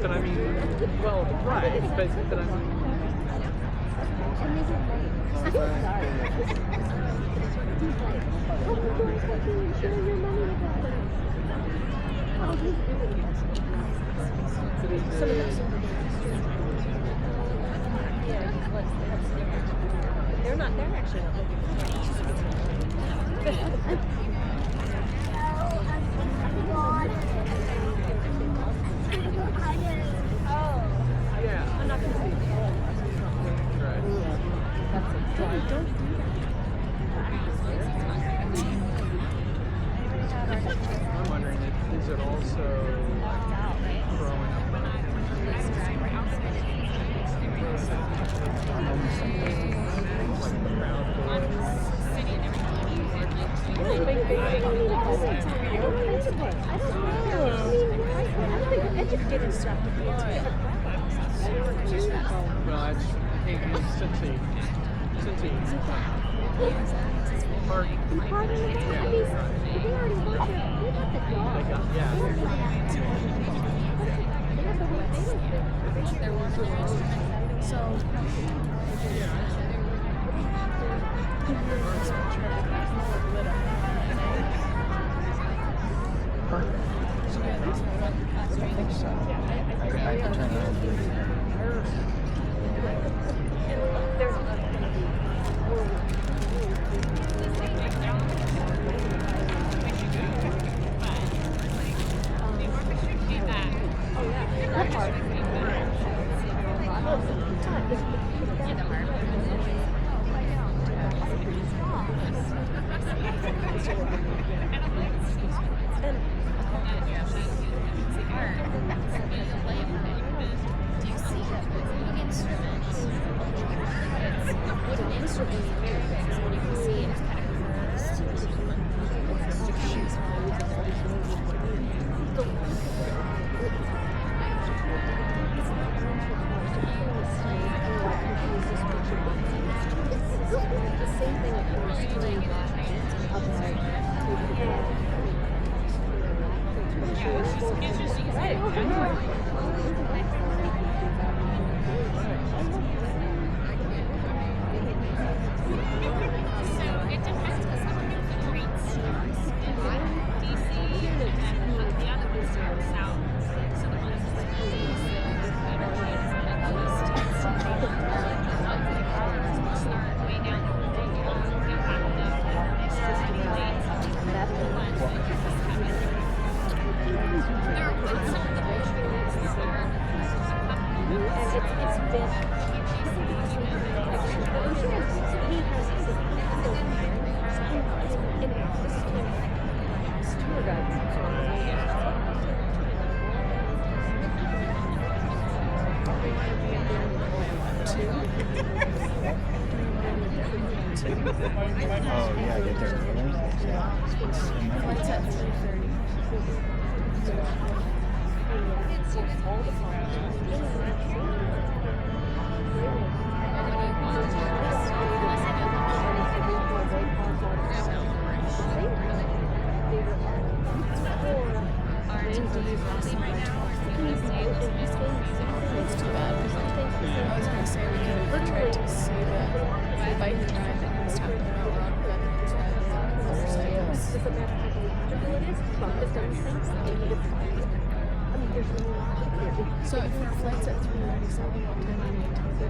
But I mean, well, right, but I mean. They're actually not looking Yeah. I'm not going to say Right. don't do that. Educated stuff. Well, I think it's since he party. I can turn around and do it. Oh yeah, I get there early. Flight's at 3:30. It's too bad. I was gonna say we could have tried to see the bike drive and was talking about rock veterans rather than motorcycles. So if your flight's at 3:97, what time do you need to go?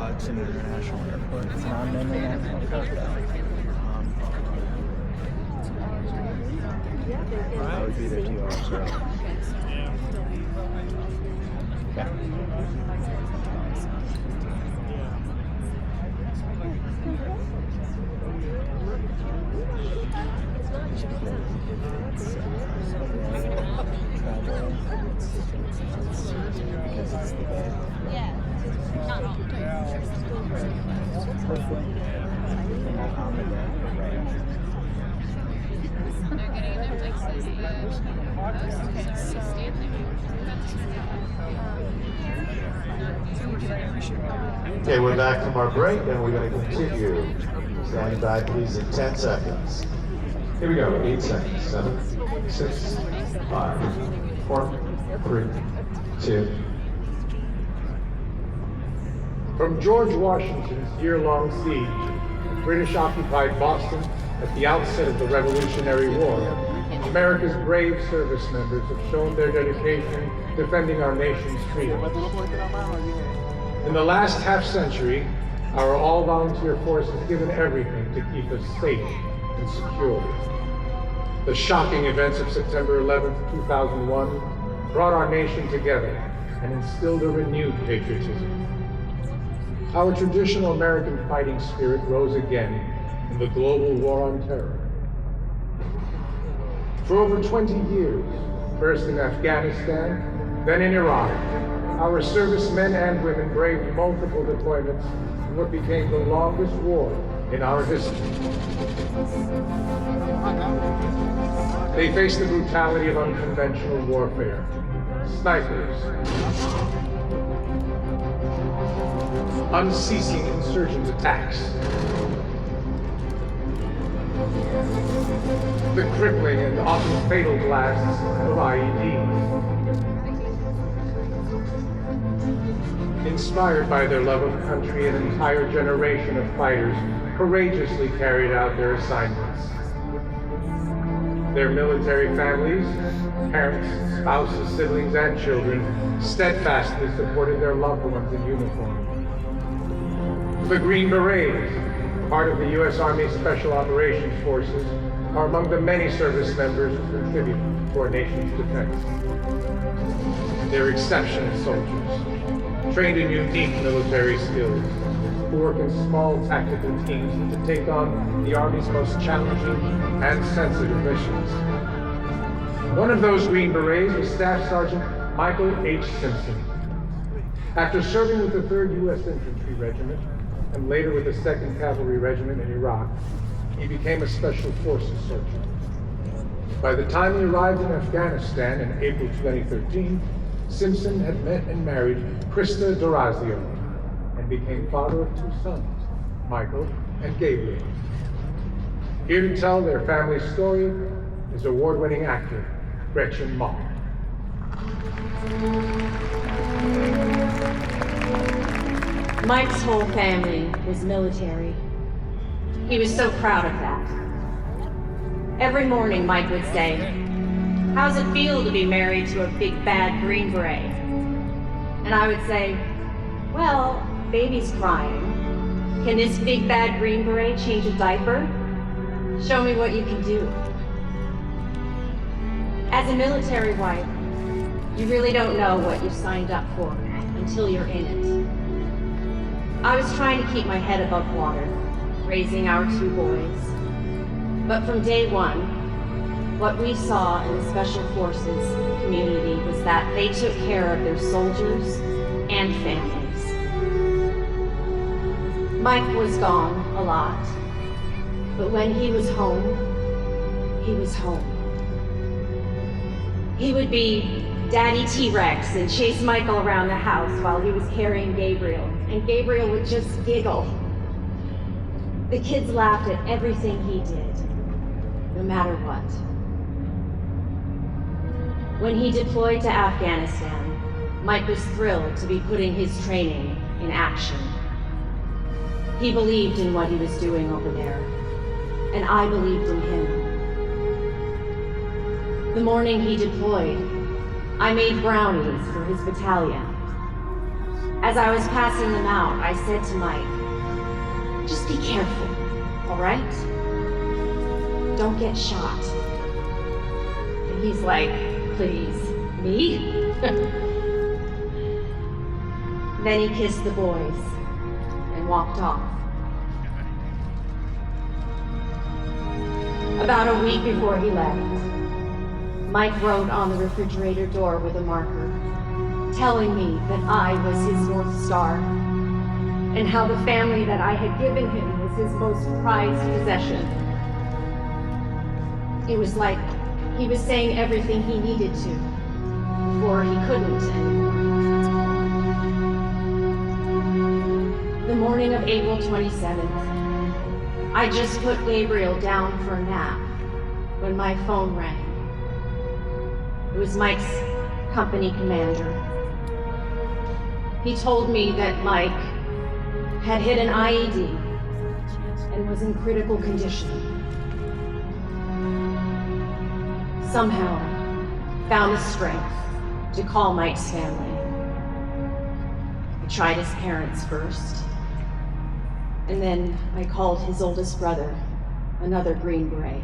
It's an international airport. It's not an international airport. I would be there 2 hours early. Yeah. Because it's the day. Yeah. Not all the time. They're getting their fixes. Okay, so Okay, we're back from our break and we're going to continue. Stand by, please, in 10 seconds. Here we go. 8 seconds. 7, 6, 5, 4, 3, 2. From George Washington's year-long siege, the British occupied Boston at the outset of the Revolutionary War. America's brave service members have shown their dedication defending our nation's freedom. In the last half-century, our all-volunteer force has given everything to keep us safe and secure. The shocking events of September 11th, 2001 brought our nation together and instilled a renewed patriotism. Our traditional American fighting spirit rose again in the global war on terror. For over 20 years, first in Afghanistan, then in Iraq, our servicemen and women braved multiple deployments in what became the longest war in our history. They face the brutality of unconventional warfare, snipers, unceasing insurgent attacks, the crippling and often fatal blasts of IEDs. Inspired by their love of country, an entire generation of fighters courageously carried out their assignments. Their military families, parents, spouses, siblings, and children steadfastly supported their loved ones in uniform. The Green Berets, part of the U.S. Army Special Operations Forces, are among the many service members who contribute to our nation's defense. They're exceptional soldiers, trained in unique military skills, who work in small tactical teams to take on the Army's most challenging and sensitive missions. One of those Green Berets was Staff Sergeant Michael H. Simpson. After serving with the 3rd U.S. Infantry Regiment and later with the 2nd Cavalry Regiment in Iraq, he became a Special Forces soldier. By the time he arrived in Afghanistan in April 2013, Simpson had met and married Krista D'Orazio and became father of 2 sons, Michael and Gabriel. Here to tell their family story is award-winning actor Gretchen Mol. Mike's whole family was military. He was so proud of that. Every morning Mike would say, "How's it feel to be married to a big bad Green Beret?" And I would say, "Well, baby's crying. Can this big bad Green Beret change a diaper? Show me what you can do." As a military wife, you really don't know what you signed up for until you're in it. I was trying to keep my head above water, raising our 2 boys. But from day one, what we saw in the Special Forces community was that they took care of their soldiers and families. Mike was gone a lot, but when he was home, he was home. He would be Daddy T-Rex and chase Michael around the house while he was carrying Gabriel, and Gabriel would just giggle. The kids laughed at everything he did, no matter what. When he deployed to Afghanistan, Mike was thrilled to be putting his training in action. He believed in what he was doing over there, and I believed in him. The morning he deployed, I made brownies for his battalion. As I was passing them out, I said to Mike, "Just be careful, all right? Don't get shot." And he's like, "Please, me?" Then he kissed the boys and walked off. About a week before he left, Mike wrote on the refrigerator door with a marker, telling me that I was his North Star, and how the family that I had given him was his most prized possession. It was like he was saying everything he needed to, before he couldn't anymore. The morning of April 27th, I just put Gabriel down for a nap when my phone rang. It was Mike's company commander. He told me that Mike had hit an IED and was in critical condition. Somehow, I found the strength to call Mike's family. I tried his parents first, and then I called his oldest brother, another Green Beret.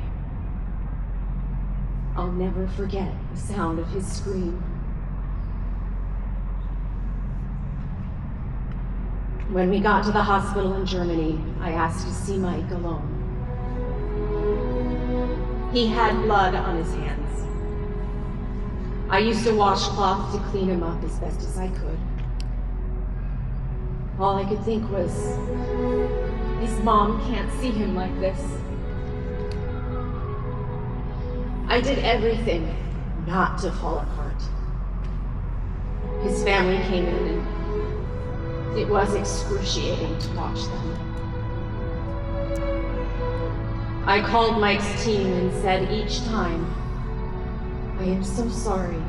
I'll never forget the sound of his scream. When we got to the hospital in Germany, I asked to see Mike alone. He had blood on his hands. I used a washcloth to clean him up as best as I could. All I could think was, His mom can't see him like this. I did everything not to fall apart. His family came in and it was excruciating to watch them. I called Mike's team and said each time, I am so sorry,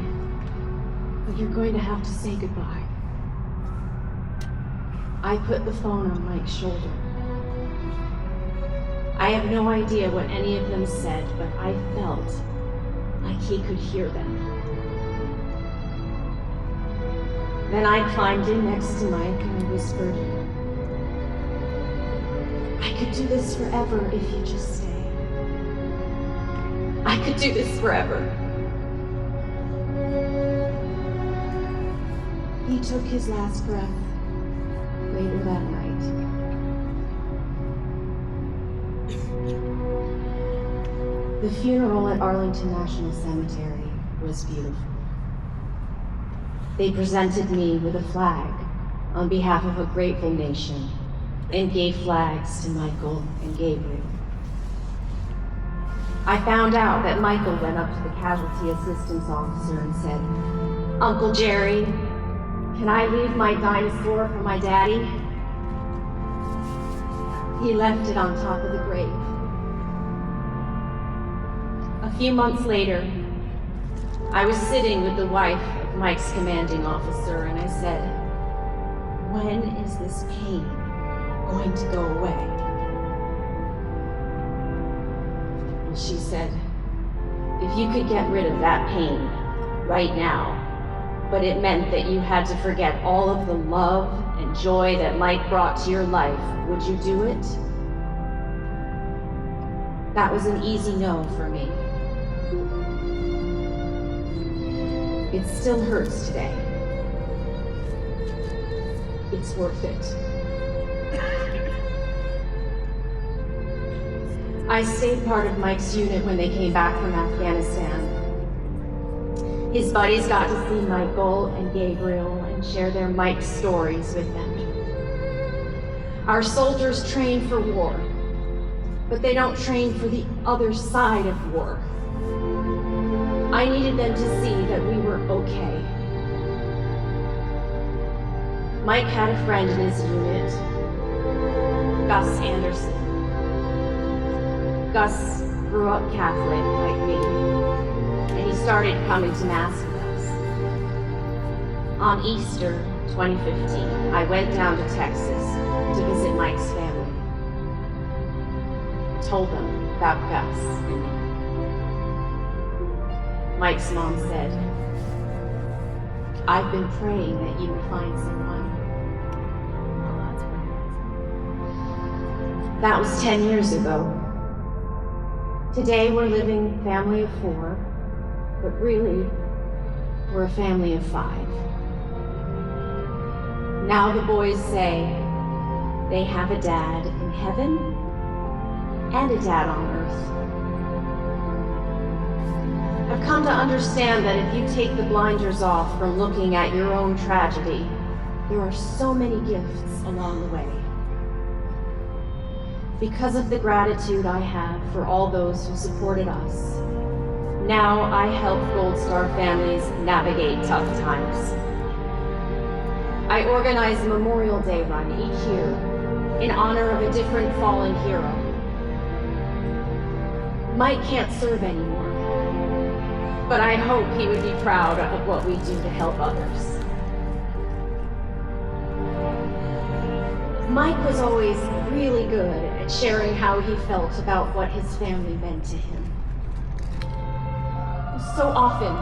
but you're going to have to say goodbye. I put the phone on Mike's shoulder. I have no idea what any of them said, but I felt like he could hear them. Then I climbed in next to Mike and whispered, I could do this forever if you just stay. I could do this forever. He took his last breath later that night. The funeral at Arlington National Cemetery was beautiful. They presented me with a flag on behalf of a grateful nation and gave flags to Michael and Gabriel. I found out that Michael went up to the casualty assistance officer and said, Uncle Jerry, can I leave my dinosaur for my daddy? He left it on top of the grave. A few months later, I was sitting with the wife of Mike's commanding officer and I said, when is this pain going to go away? And she said, if you could get rid of that pain right now, but it meant that you had to forget all of the love and joy that Mike brought to your life, would you do it? That was an easy no for me. It still hurts today. It's worth it. I stayed part of Mike's unit when they came back from Afghanistan. His buddies got to see Michael and Gabriel and share their Mike stories with them. Our soldiers train for war, but they don't train for the other side of war. I needed them to see that we were okay. Mike had a friend in his unit, Gus Anderson. Gus grew up Catholic like me, and he started coming to Mass with us. On Easter 2015, I went down to Texas to visit Mike's family. I told them about Gus and me. Mike's mom said, I've been praying that you would find someone. That was 10 years ago. Today we're living family of 4, but really, we're a family of 5. Now the boys say they have a dad in heaven and a dad on earth. I've come to understand that if you take the blinders off from looking at your own tragedy, there are so many gifts along the way. Because of the gratitude I have for all those who supported us, now I help Gold Star families navigate tough times. I organize a Memorial Day run each year in honor of a different fallen hero. Mike can't serve anymore, but I hope he would be proud of what we do to help others. Mike was always really good at sharing how he felt about what his family meant to him. So often,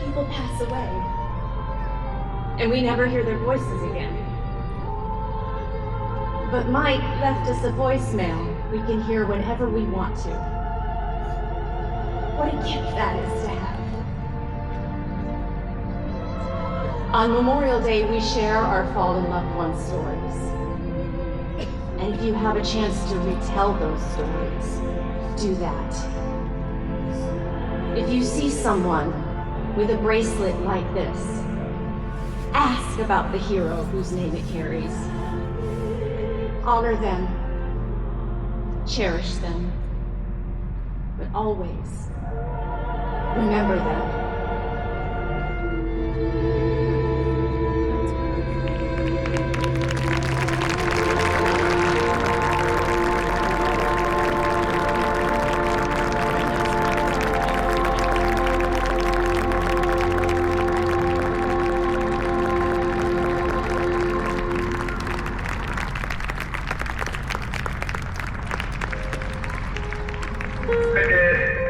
people pass away, and we never hear their voices again. But Mike left us a voicemail we can hear whenever we want to. What a gift that is to have. On Memorial Day, we share our fallen loved ones' stories. And if you have a chance to retell those stories, do that. If you see someone with a bracelet like this, ask about the hero whose name it carries. Honor them. Cherish them. But always remember them.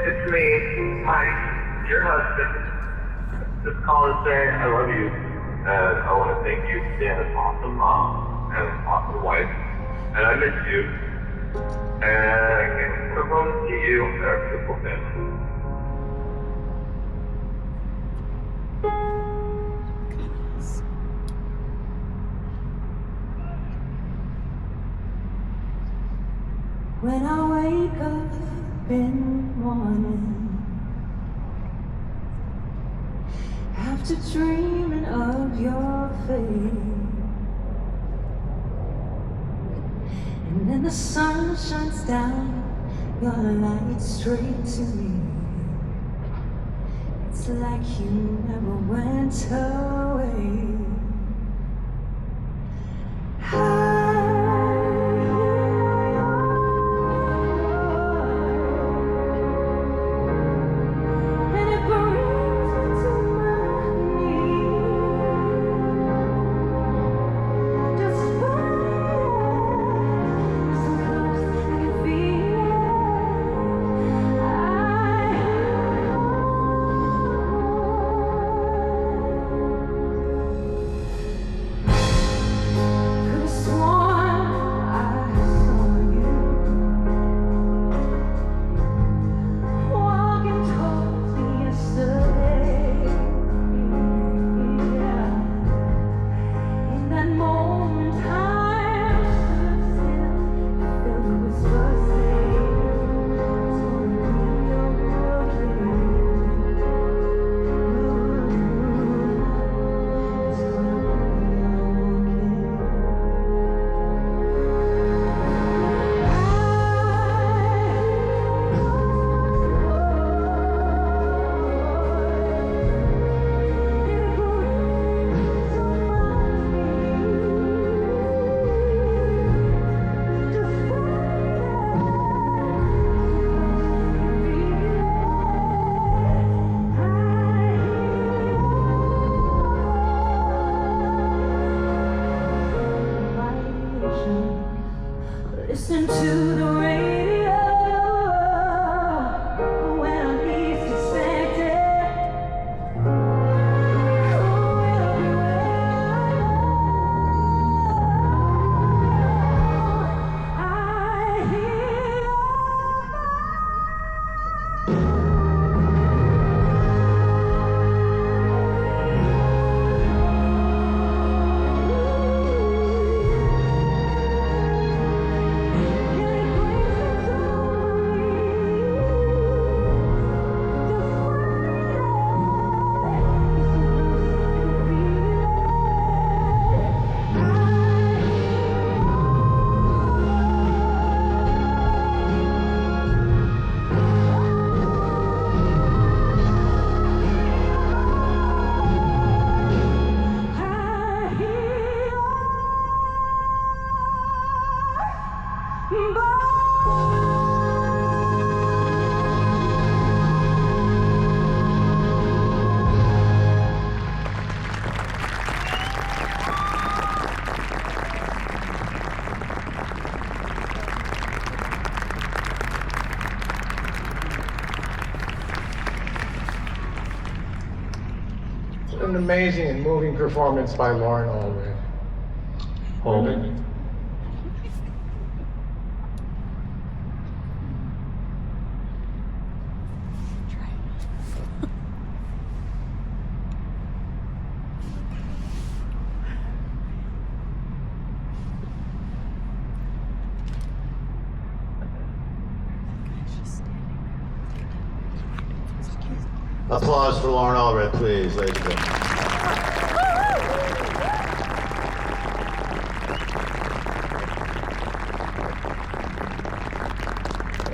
It's me, Mike, your husband. Just calling to say I love you, and I want to thank you for being an awesome mom and an awesome wife, and I miss you, and I can't propose to you and our beautiful family. When I wake up in the morning, after dreaming of your face, and then the sun shines down your light straight to me. It's like you never went away. Listen to the radio when I'm least expected. An amazing and moving performance by Lauren Allred. Holden. Applause for Lauren Allred, please, ladies and gentlemen.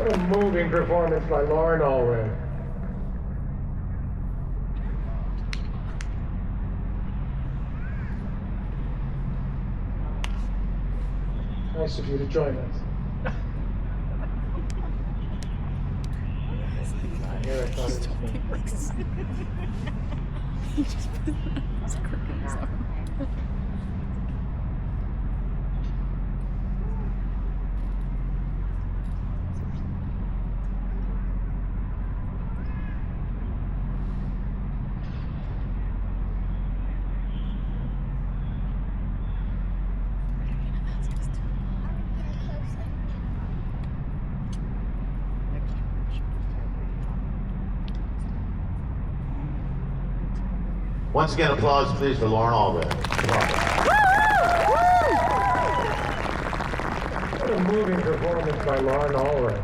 What a moving performance by Lauren Allred. Nice of you to join us. Here I thought it was me. He just put it on his arm. Once again, applause please for Lauren Allred. What a moving performance by Lauren Allred.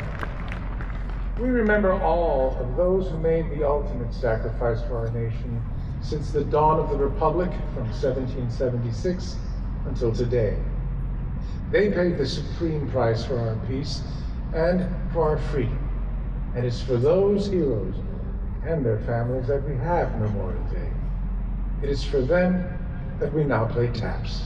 We remember all of those who made the ultimate sacrifice for our nation since the dawn of the Republic from 1776 until today. They paid the supreme price for our peace and for our freedom. And it's for those heroes and their families that we have Memorial Day. It is for them that we now play taps.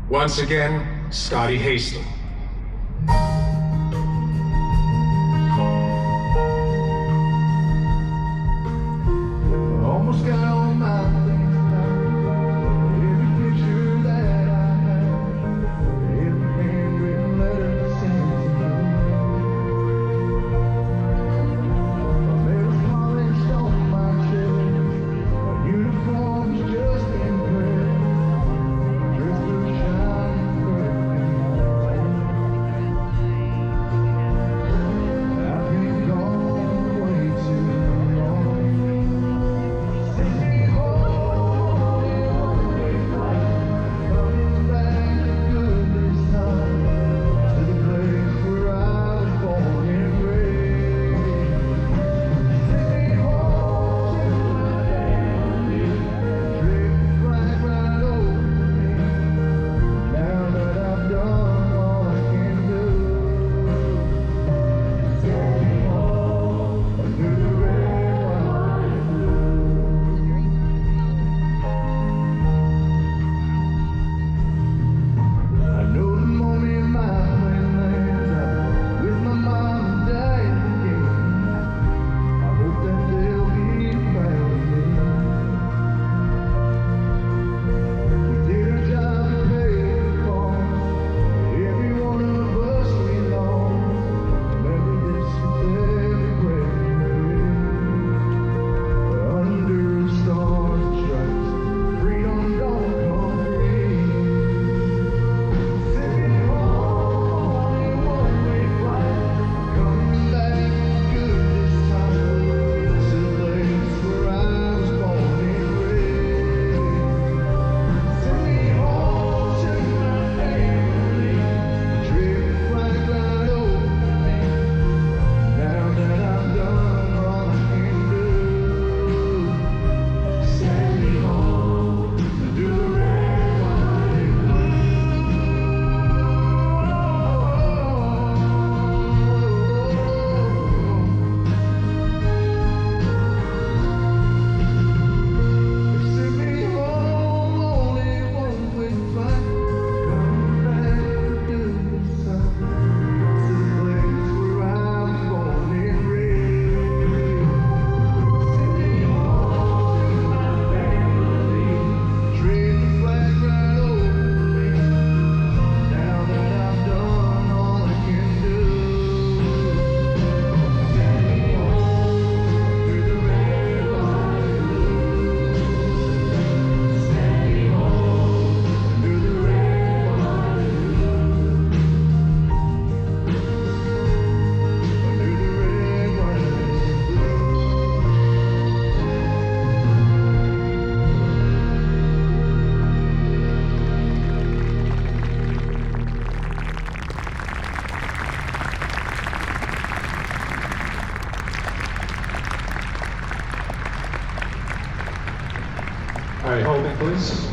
Once again, Scotty Hastings. Almost got all my things done. Every picture that I have, every handwritten letter sent to you. My medal's polished on my chest, my uniform's just in prayer. Dress will shine perfect. All right, hold it, please.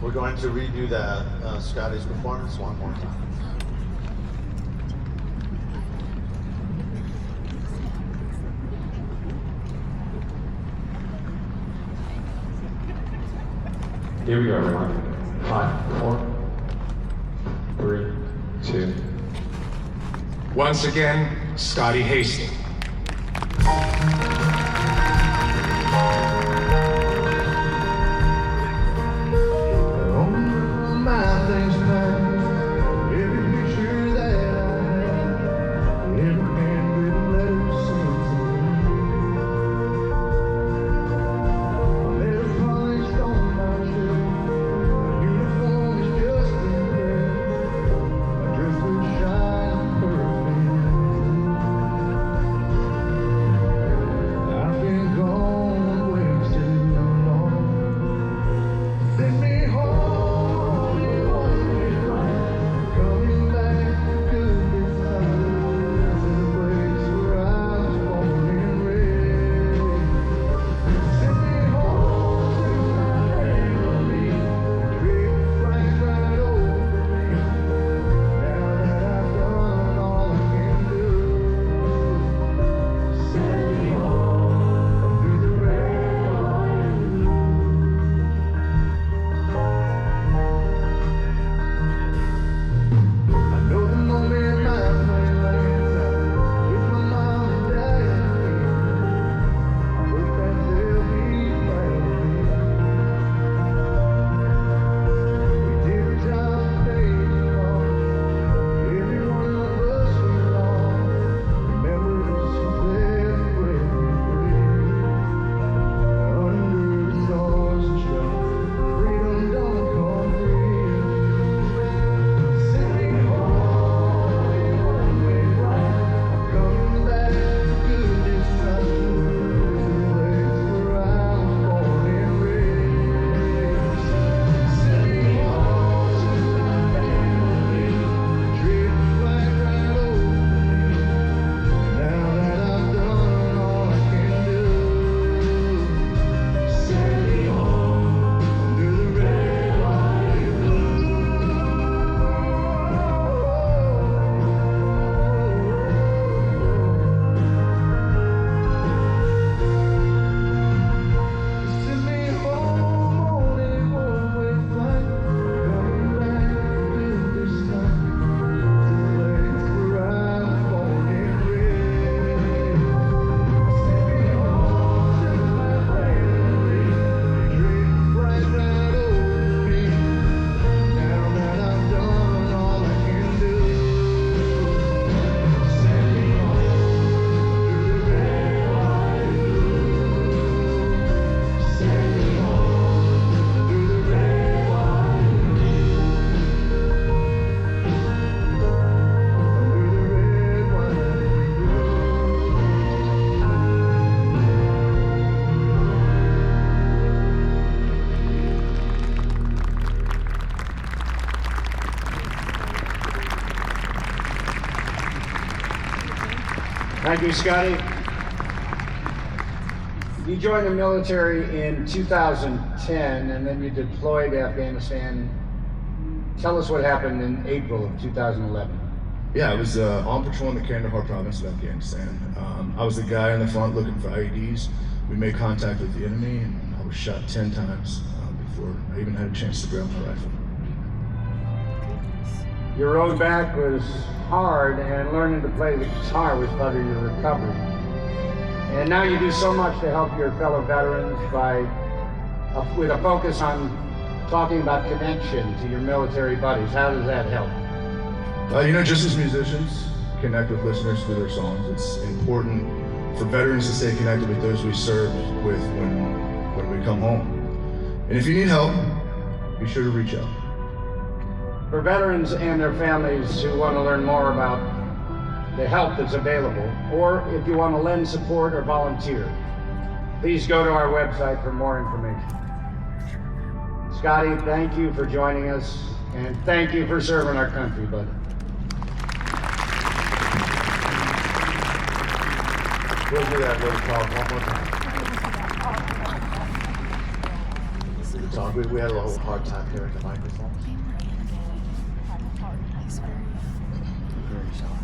We're going to redo that Scotty's performance one more time. Here we go, everyone. 5, 4, 3, 2. Once again, Scotty Hastings. My things back, every picture that I have, every handwritten letter sent to me. I never polished on my shirt, my uniform is just in there, my dress will shine perfect. Thank you, Scotty. You joined the military in 2010, and then you deployed to Afghanistan. Tell us what happened in April of 2011. Yeah, I was on patrol in the Kandahar province of Afghanistan. I was the guy in the front looking for IEDs. We made contact with the enemy, and I was shot 10 times before I even had a chance to grab my rifle. Your road back was hard, and learning to play the guitar was part of your recovery. And now you do so much to help your fellow veterans with a focus on talking about connection to your military buddies. How does that help? Just as musicians connect with listeners through their songs, it's important for veterans to stay connected with those we served with when we come home. And if you need help, be sure to reach out. For veterans and their families who want to learn more about the help that's available, or if you want to lend support or volunteer, please go to our website for more information. Scotty, thank you for joining us, and thank you for serving our country, buddy. We'll do that little talk one more time. Tom, we had a little hard time hearing the microphone. Very soft.